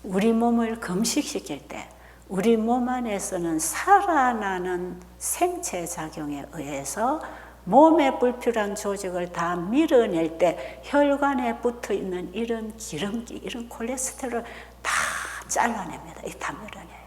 A: 우리 몸을 금식시킬 때 우리 몸 안에서는 살아나는 생체작용에 의해서 몸에 불필요한 조직을 다 밀어낼 때 혈관에 붙어있는 이런 기름기, 이런 콜레스테롤을 다 잘라냅니다. 다 밀어내요.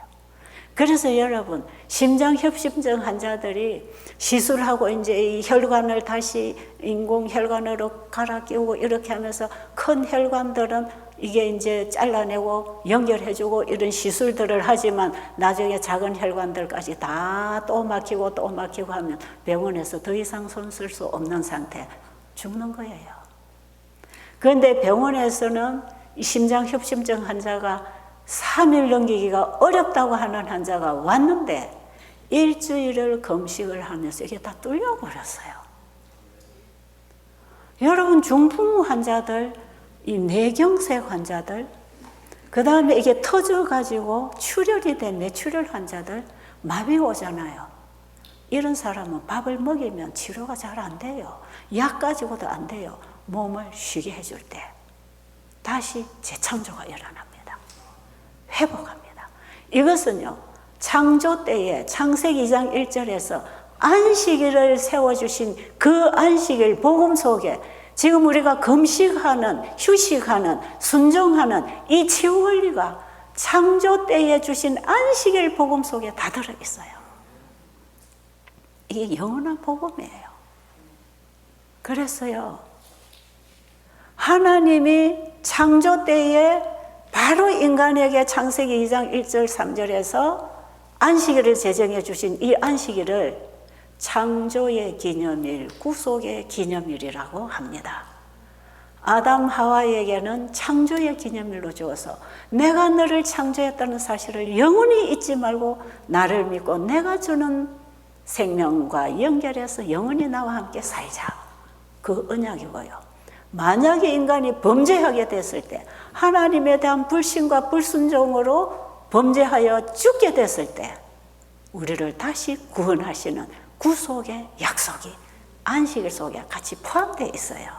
A: 그래서 여러분, 심장협심증 환자들이 시술하고 이제 이 혈관을 다시 인공 혈관으로 갈아 끼우고 이렇게 하면서 큰 혈관들은 이게 이제 잘라내고 연결해주고 이런 시술들을 하지만 나중에 작은 혈관들까지 다 또 막히고 또 막히고 하면 병원에서 더 이상 손 쓸 수 없는 상태, 죽는 거예요. 그런데 병원에서는 이 심장협심증 환자가 3일 넘기기가 어렵다고 하는 환자가 왔는데 일주일을 금식을 하면서 이게 다 뚫려버렸어요. 여러분, 중풍 환자들, 이 뇌경색 환자들, 그 다음에 이게 터져가지고 출혈이 된 뇌출혈 환자들, 마비가 오잖아요. 이런 사람은 밥을 먹이면 치료가 잘 안 돼요. 약 가지고도 안 돼요. 몸을 쉬게 해줄 때 다시 재창조가 일어납니다. 회복합니다. 이것은요, 창조 때에 창세기 2장 1절에서 안식일을 세워주신 그 안식일 복음 속에 지금 우리가 금식하는, 휴식하는, 순종하는 이 치유 원리가 창조 때에 주신 안식일 복음 속에 다 들어있어요. 이게 영원한 복음이에요. 그래서요, 하나님이 창조 때에 바로 인간에게 창세기 2장 1절 3절에서 안식일을 제정해 주신 이 안식일을 창조의 기념일, 구속의 기념일이라고 합니다. 아담 하와에게는 창조의 기념일로 주어서 내가 너를 창조했다는 사실을 영원히 잊지 말고 나를 믿고 내가 주는 생명과 연결해서 영원히 나와 함께 살자. 그 언약이고요. 만약에 인간이 범죄하게 됐을 때, 하나님에 대한 불신과 불순종으로 범죄하여 죽게 됐을 때 우리를 다시 구원하시는 구속의 약속이 안식일 속에 같이 포함되어 있어요.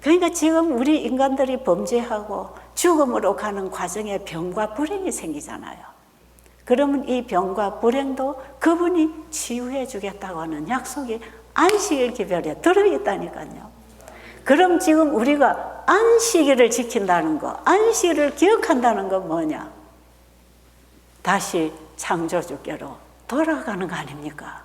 A: 그러니까 지금 우리 인간들이 범죄하고 죽음으로 가는 과정에 병과 불행이 생기잖아요. 그러면 이 병과 불행도 그분이 치유해 주겠다고 하는 약속이 안식일 기별에 들어있다니까요. 그럼 지금 우리가 안식일을 지킨다는 거, 안식일을 기억한다는 건 뭐냐? 다시 창조주께로 돌아가는 거 아닙니까?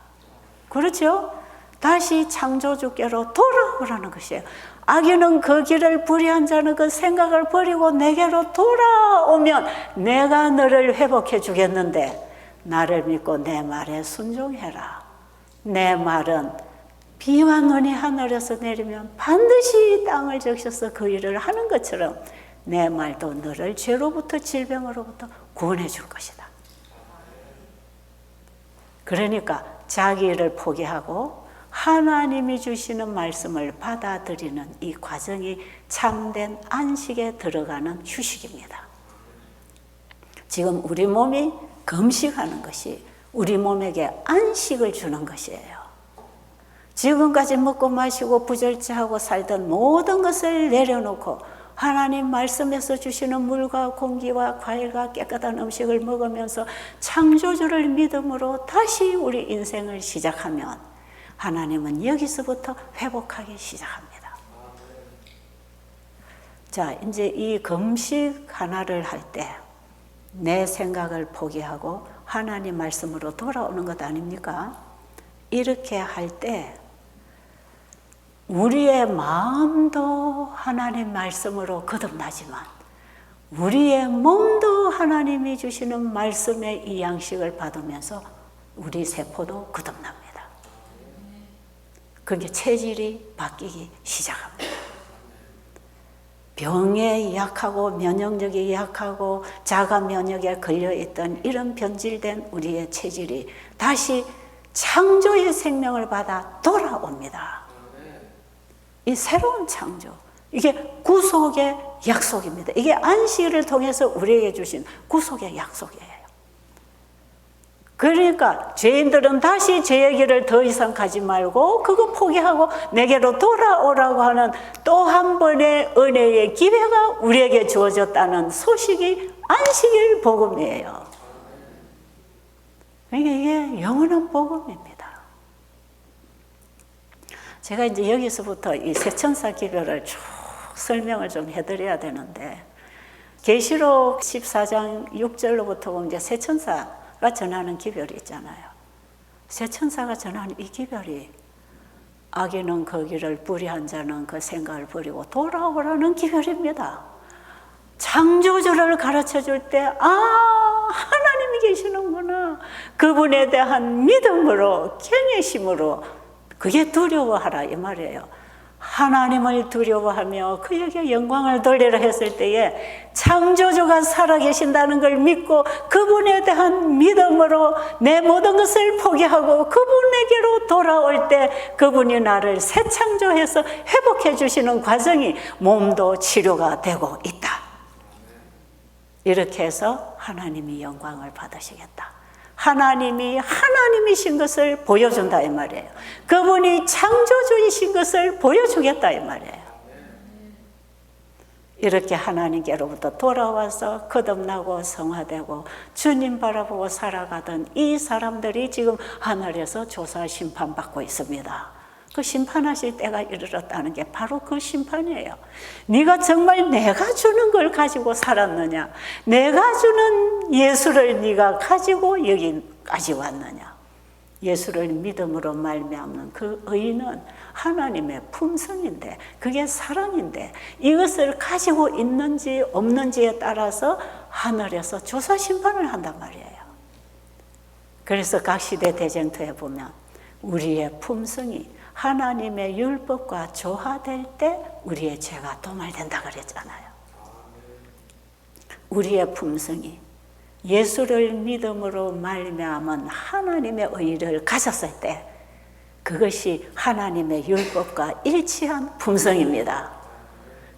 A: 그렇죠? 다시 창조주께로 돌아오라는 것이에요. 악인은 그 길을 불의한 자는 그 생각을 버리고 내게로 돌아오면 내가 너를 회복해 주겠는데 나를 믿고 내 말에 순종해라. 내 말은 비와 눈이 하늘에서 내리면 반드시 땅을 적셔서 그 일을 하는 것처럼 내 말도 너를 죄로부터 질병으로부터 구원해 줄 것이다. 그러니까 자기 일을 포기하고 하나님이 주시는 말씀을 받아들이는 이 과정이 참된 안식에 들어가는 휴식입니다. 지금 우리 몸이 금식하는 것이 우리 몸에게 안식을 주는 것이에요. 지금까지 먹고 마시고 부절제하고 살던 모든 것을 내려놓고 하나님 말씀에서 주시는 물과 공기와 과일과 깨끗한 음식을 먹으면서 창조주를 믿음으로 다시 우리 인생을 시작하면 하나님은 여기서부터 회복하기 시작합니다. 자, 이제 이 금식 하나를 할 때 내 생각을 포기하고 하나님 말씀으로 돌아오는 것 아닙니까? 이렇게 할 때 우리의 마음도 하나님 말씀으로 거듭나지만 우리의 몸도 하나님이 주시는 말씀의 이 양식을 받으면서 우리 세포도 거듭납니다. 그게 체질이 바뀌기 시작합니다. 병에 약하고 면역력이 약하고 자가 면역에 걸려있던 이런 변질된 우리의 체질이 다시 창조의 생명을 받아 돌아옵니다. 이 새로운 창조, 이게 구속의 약속입니다. 이게 안식일을 통해서 우리에게 주신 구속의 약속이에요. 그러니까 죄인들은 다시 죄의 길을 더 이상 가지 말고 그거 포기하고 내게로 돌아오라고 하는 또 한 번의 은혜의 기회가 우리에게 주어졌다는 소식이 안식일 복음이에요. 그러니까 이게 영원한 복음입니다. 제가 이제 여기서부터 이 세천사 기별을 쭉 설명을 좀 해드려야 되는데 계시록 14장 6절로부터 이제 세천사 천사가 전하는 기별이 있잖아요. 새 천사가 전하는 이 기별이 악인은 거기를 불의한 자는 그 생각을 버리고 돌아오라는 기별입니다. 창조주를 가르쳐 줄 때 하나님이 계시는구나. 그분에 대한 믿음으로 경외심으로 그게 두려워하라 이 말이에요. 하나님을 두려워하며 그에게 영광을 돌리라 했을 때에 창조주가 살아계신다는 걸 믿고 그분에 대한 믿음으로 내 모든 것을 포기하고 그분에게로 돌아올 때 그분이 나를 새 창조해서 회복해 주시는 과정이 몸도 치료가 되고 있다. 이렇게 해서 하나님이 영광을 받으시겠다. 하나님이 하나님이신 것을 보여준다 이 말이에요. 그분이 창조주이신 것을 보여주겠다 이 말이에요. 이렇게 하나님께로부터 돌아와서 거듭나고 성화되고 주님 바라보고 살아가던 이 사람들이 지금 하늘에서 조사 심판받고 있습니다. 그 심판하실 때가 이르렀다는 게 바로 그 심판이에요. 네가 정말 내가 주는 걸 가지고 살았느냐? 내가 주는 예수를 네가 가지고 여기까지 왔느냐? 예수를 믿음으로 말미암는 그 의는 하나님의 품성인데 그게 사랑인데 이것을 가지고 있는지 없는지에 따라서 하늘에서 조사 심판을 한단 말이에요. 그래서 각 시대 대쟁터에 보면 우리의 품성이 하나님의 율법과 조화될 때 우리의 죄가 도말된다 그랬잖아요. 우리의 품성이 예수를 믿음으로 말미암은 하나님의 의를 가졌을 때 그것이 하나님의 율법과 일치한 품성입니다.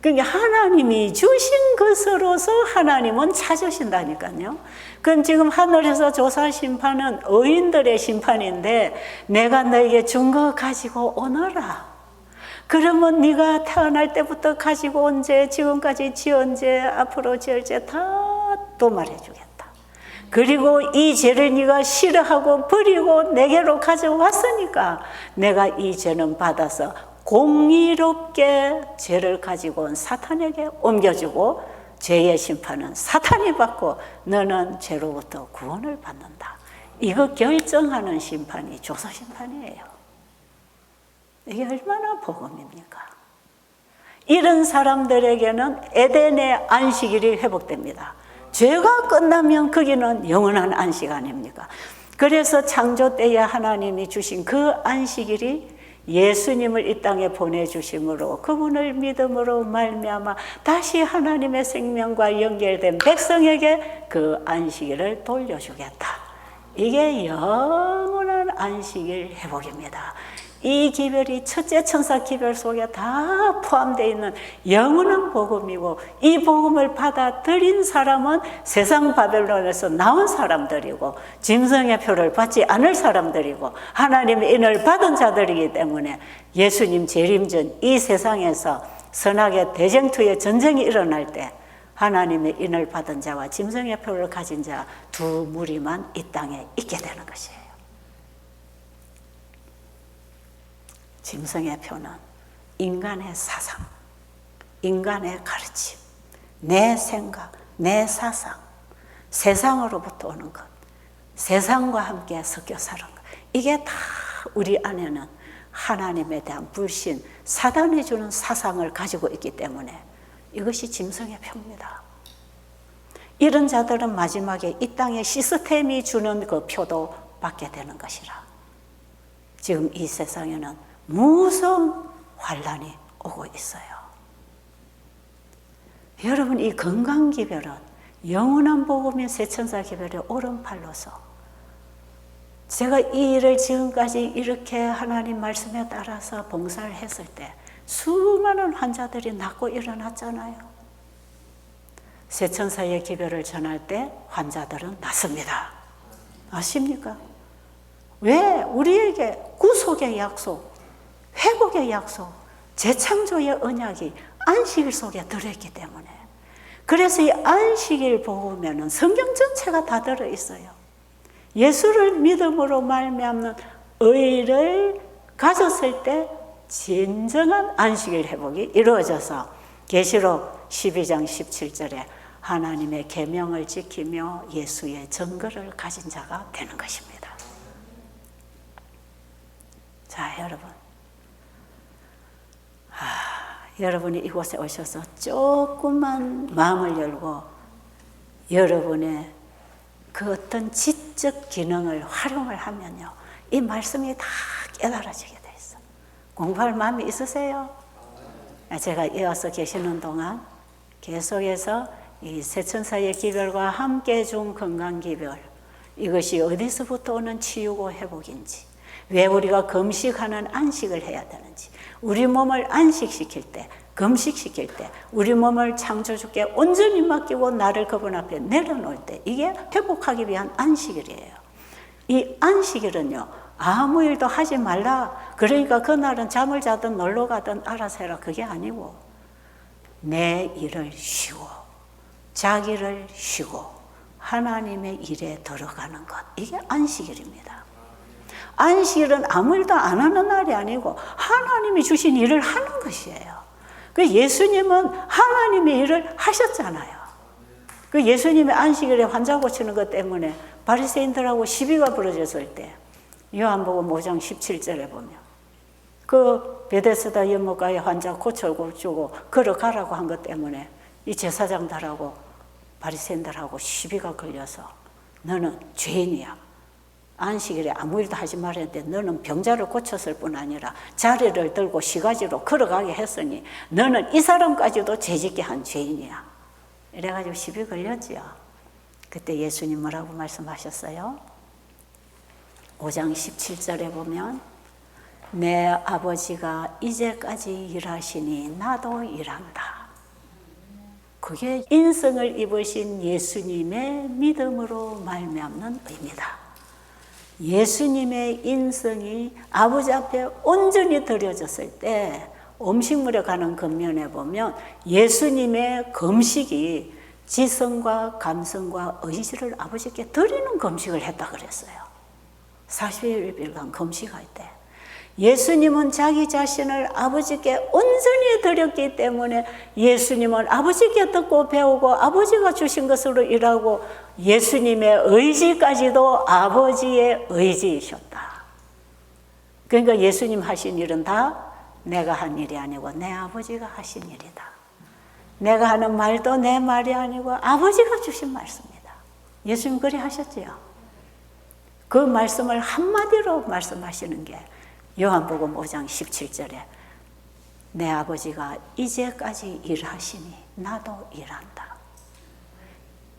A: 그러니까 하나님이 주신 것으로서 하나님은 찾으신다니까요. 그럼 지금 하늘에서 조사 심판은 의인들의 심판인데 내가 너에게 준 거 가지고 오너라. 그러면 네가 태어날 때부터 가지고 온 죄, 지금까지 지은 죄, 앞으로 지을 죄 다 도말해 주겠다. 그리고 이 죄를 네가 싫어하고 버리고 내게로 가져왔으니까 내가 이 죄는 받아서 공의롭게 죄를 가지고 온 사탄에게 옮겨주고 죄의 심판은 사탄이 받고 너는 죄로부터 구원을 받는다. 이거 결정하는 심판이 조사 심판이에요. 이게 얼마나 복음입니까? 이런 사람들에게는 에덴의 안식일이 회복됩니다. 죄가 끝나면 거기는 영원한 안식 아닙니까? 그래서 창조 때에 하나님이 주신 그 안식일이 예수님을 이 땅에 보내주심으로 그분을 믿음으로 말미암아 다시 하나님의 생명과 연결된 백성에게 그 안식일을 돌려주겠다. 이게 영원한 안식일 회복입니다. 이 기별이 첫째 천사 기별 속에 다 포함되어 있는 영원한 복음이고 이 복음을 받아들인 사람은 세상 바벨론에서 나온 사람들이고 짐승의 표를 받지 않을 사람들이고 하나님의 인을 받은 자들이기 때문에 예수님 재림 전 이 세상에서 선악의 대쟁투의 전쟁이 일어날 때 하나님의 인을 받은 자와 짐승의 표를 가진 자 두 무리만 이 땅에 있게 되는 것이에요. 짐승의 표는 인간의 사상, 인간의 가르침, 내 생각, 내 사상, 세상으로부터 오는 것, 세상과 함께 섞여 사는 것. 이게 다 우리 안에는 하나님에 대한 불신, 사단이 주는 사상을 가지고 있기 때문에 이것이 짐승의 표입니다. 이런 자들은 마지막에 이 땅의 시스템이 주는 그 표도 받게 되는 것이라. 지금 이 세상에는 무서운 환란이 오고 있어요. 여러분, 이 건강기별은 영원한 복음의 새천사 기별의 오른팔로서 제가 이 일을 지금까지 이렇게 하나님 말씀에 따라서 봉사를 했을 때 수많은 환자들이 낫고 일어났잖아요. 새천사의 기별을 전할 때 환자들은 낫습니다. 아십니까? 왜? 우리에게 구속의 약속, 회복의 약속, 재창조의 언약이 안식일 속에 들어있기 때문에. 그래서 이 안식일 보면은 성경 전체가 다 들어있어요. 예수를 믿음으로 말미암는 의를 가졌을 때 진정한 안식일 회복이 이루어져서 계시록 12장 17절에 하나님의 계명을 지키며 예수의 증거를 가진 자가 되는 것입니다. 자, 여러분. 여러분이 이곳에 오셔서 조금만 마음을 열고 여러분의 그 어떤 지적 기능을 활용을 하면요, 이 말씀이 다 깨달아지게 돼 있어. 공부할 마음이 있으세요? 제가 이어서 계시는 동안 계속해서 이 세천사의 기별과 함께 준 건강기별, 이것이 어디서부터 오는 치유고 회복인지, 왜 우리가 금식하는 안식을 해야 되는지, 우리 몸을 안식시킬 때, 금식시킬 때, 우리 몸을 창조주께 온전히 맡기고 나를 그분 앞에 내려놓을 때, 이게 회복하기 위한 안식일이에요. 이 안식일은요, 아무 일도 하지 말라, 그러니까 그날은 잠을 자든 놀러 가든 알아서 해라, 그게 아니고 내 일을 쉬고 자기를 쉬고 하나님의 일에 들어가는 것, 이게 안식일입니다. 안식일은 아무 일도 안 하는 날이 아니고 하나님이 주신 일을 하는 것이에요. 그 예수님은 하나님의 일을 하셨잖아요. 그 예수님의 안식일에 환자 고치는 것 때문에 바리새인들하고 시비가 벌어졌을 때 요한복음 5장 17절에 보면 그 베데스다 연못가에 환자 고쳐주고 걸어가라고 한 것 때문에 이 제사장들하고 바리새인들하고 시비가 걸려서 너는 죄인이야. 안식일에 아무 일도 하지 말았는데 너는 병자를 고쳤을 뿐 아니라 자리를 들고 시가지로 걸어가게 했으니 너는 이 사람까지도 죄짓게 한 죄인이야. 이래가지고 시비 걸렸지요. 그때 예수님 뭐라고 말씀하셨어요? 5장 17절에 보면 내 아버지가 이제까지 일하시니 나도 일한다. 그게 인성을 입으신 예수님의 믿음으로 말미암는 의미다. 예수님의 인성이 아버지 앞에 온전히 드려졌을 때 음식물에 관한 근면에 보면 예수님의 금식이 지성과 감성과 의지를 아버지께 드리는 금식을 했다 그랬어요. 40일간 금식할 때 예수님은 자기 자신을 아버지께 온전히 드렸기 때문에 예수님은 아버지께 듣고 배우고 아버지가 주신 것으로 일하고 예수님의 의지까지도 아버지의 의지이셨다. 그러니까 예수님 하신 일은 다 내가 한 일이 아니고 내 아버지가 하신 일이다. 내가 하는 말도 내 말이 아니고 아버지가 주신 말씀이다. 예수님 그리 하셨지요. 그 말씀을 한마디로 말씀하시는 게 요한복음 5장 17절에 내 아버지가 이제까지 일하시니 나도 일한다.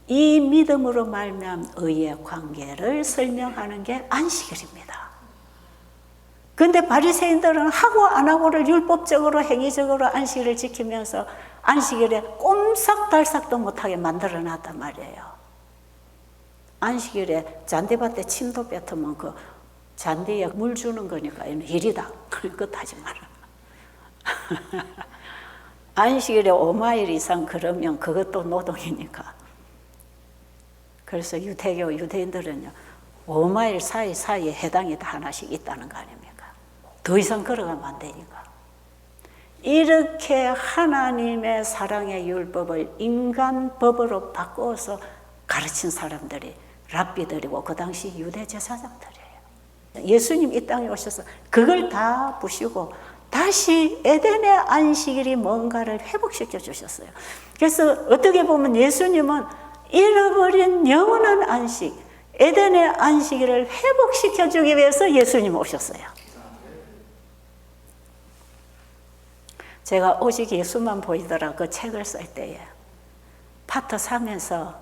A: 이 믿음으로 말미암은 의의 관계를 설명하는 게 안식일입니다. 그런데 바리새인들은 하고 안 하고를 율법적으로 행위적으로 안식일을 지키면서 안식일에 꼼짝달싹도 못하게 만들어놨단 말이에요. 안식일에 잔디밭에 침도 뱉으면 그 잔디에 물 주는 거니까 일이다. 그것 하지 마라. 안식일에 5마일 이상 걸으면 그것도 노동이니까. 그래서 유대교 유대인들은요 5마일 사이에 해당이 다 하나씩 있다는 거 아닙니까? 더 이상 걸어가면 안 되니까. 이렇게 하나님의 사랑의 율법을 인간 법으로 바꿔서 가르친 사람들이 랍비들이고 그 당시 유대 제사장들이에요. 예수님 이 땅에 오셔서 그걸 다 부시고 다시 에덴의 안식일이 뭔가를 회복시켜 주셨어요. 그래서 어떻게 보면 예수님은 잃어버린 영원한 안식, 에덴의 안식일을 회복시켜 주기 위해서 예수님 오셨어요. 제가 오직 예수만 보이더라 그 책을 쓸 때에 파트 3에서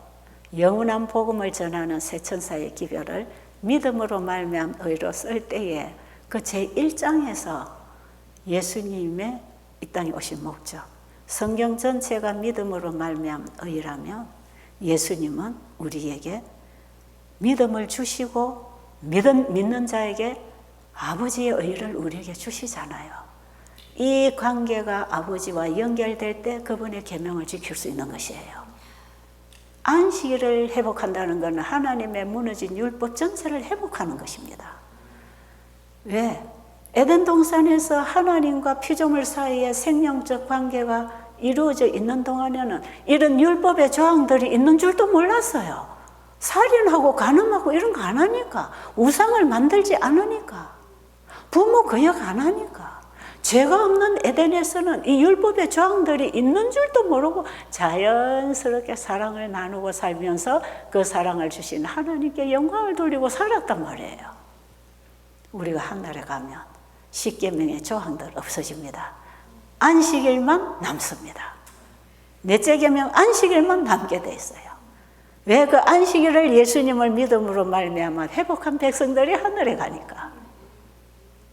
A: 영원한 복음을 전하는 세천사의 기별을 믿음으로 말미암 의로 쓸 때에 그 제1장에서 예수님의 이 땅에 오신 목적, 성경 전체가 믿음으로 말미암 의라면 예수님은 우리에게 믿음을 주시고 믿는 자에게 아버지의 의를 우리에게 주시잖아요. 이 관계가 아버지와 연결될 때 그분의 계명을 지킬 수 있는 것이에요. 안식일을 회복한다는 것은 하나님의 무너진 율법 전체를 회복하는 것입니다. 왜? 에덴 동산에서 하나님과 피조물 사이의 생명적 관계가 이루어져 있는 동안에는 이런 율법의 조항들이 있는 줄도 몰랐어요. 살인하고 간음하고 이런 거 안 하니까, 우상을 만들지 않으니까, 부모 거역 안 하니까, 죄가 없는 에덴에서는 이 율법의 조항들이 있는 줄도 모르고 자연스럽게 사랑을 나누고 살면서 그 사랑을 주신 하나님께 영광을 돌리고 살았단 말이에요. 우리가 하늘에 가면 십계명의 조항들 없어집니다. 안식일만 남습니다. 넷째 계명 안식일만 남게 돼 있어요. 왜? 그 안식일을 예수님을 믿음으로 말미암아 회복한 백성들이 하늘에 가니까.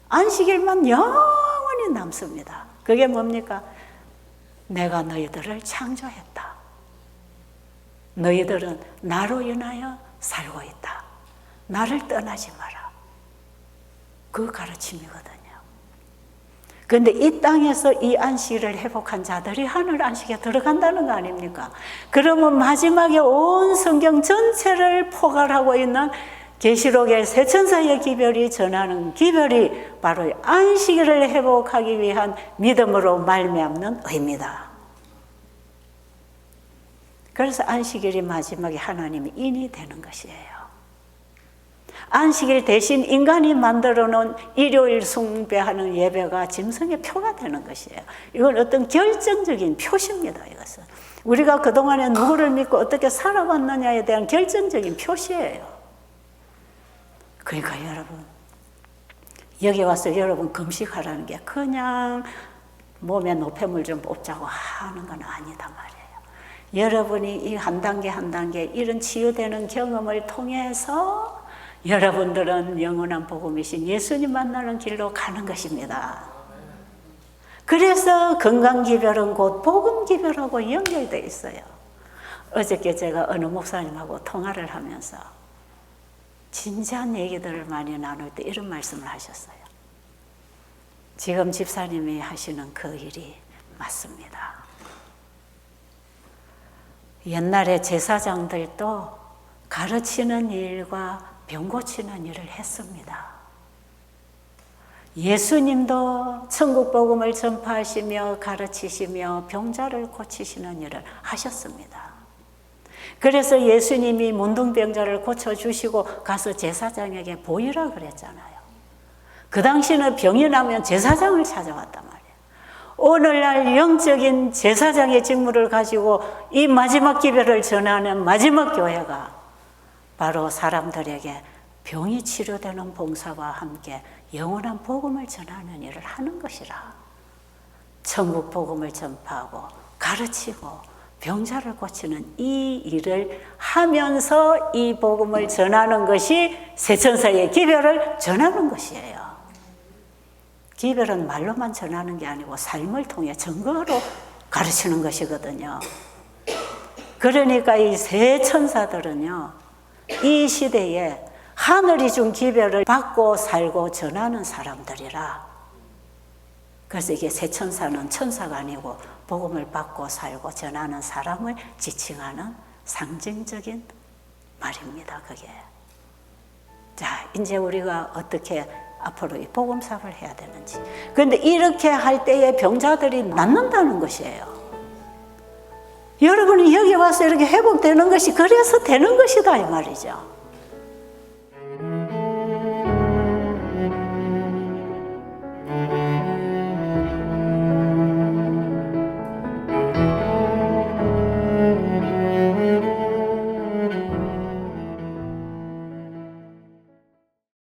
A: 안식일만 영원히 남습니다. 그게 뭡니까? 내가 너희들을 창조했다. 너희들은 나로 인하여 살고 있다. 나를 떠나지 마라. 그 가르침이거든요. 그런데 이 땅에서 이 안식일을 회복한 자들이 하늘 안식에 들어간다는 거 아닙니까? 그러면 마지막에 온 성경 전체를 포괄하고 있는 계시록의 세 천사의 기별이 전하는 기별이 바로 안식일을 회복하기 위한 믿음으로 말미암는 의입니다. 그래서 안식일이 마지막에 하나님의 인이 되는 것이에요. 안식일 대신 인간이 만들어 놓은 일요일 숭배하는 예배가 짐승의 표가 되는 것이에요. 이건 어떤 결정적인 표시입니다. 이것은 우리가 그동안에 누구를 믿고 어떻게 살아왔느냐에 대한 결정적인 표시예요. 그러니까 여러분, 여기 와서 여러분 금식하라는 게 그냥 몸에 노폐물 좀 뽑자고 하는 건 아니다 말이에요. 여러분이 이 한 단계 한 단계 이런 치유되는 경험을 통해서 여러분들은 영원한 복음이신 예수님 만나는 길로 가는 것입니다. 그래서 건강기별은 곧 복음기별하고 연결되어 있어요. 어저께 제가 어느 목사님하고 통화를 하면서 진지한 얘기들을 많이 나눌 때 이런 말씀을 하셨어요. 지금 집사님이 하시는 그 일이 맞습니다. 옛날에 제사장들도 가르치는 일과 병 고치는 일을 했습니다. 예수님도 천국 복음을 전파하시며 가르치시며 병자를 고치시는 일을 하셨습니다. 그래서 예수님이 문둥병자를 고쳐주시고 가서 제사장에게 보이라 그랬잖아요. 그 당시는 병이 나면 제사장을 찾아왔단 말이에요. 오늘날 영적인 제사장의 직무를 가지고 이 마지막 기별을 전하는 마지막 교회가 바로 사람들에게 병이 치료되는 봉사와 함께 영원한 복음을 전하는 일을 하는 것이라. 천국 복음을 전파하고 가르치고 병자를 고치는 이 일을 하면서 이 복음을 전하는 것이 세천사의 기별을 전하는 것이에요. 기별은 말로만 전하는 게 아니고 삶을 통해 증거로 가르치는 것이거든요. 그러니까 이 세 천사들은요, 이 시대에 하늘이 준 기별을 받고 살고 전하는 사람들이라. 그래서 이게 세 천사는 천사가 아니고 복음을 받고 살고 전하는 사람을 지칭하는 상징적인 말입니다. 그게. 자, 이제 우리가 어떻게 앞으로 이 복음 사업을 해야 되는지. 그런데 이렇게 할 때에 병자들이 낫는다는 것이에요. 여러분이 여기 와서 이렇게 회복되는 것이 그래서 되는 것이다 이 말이죠.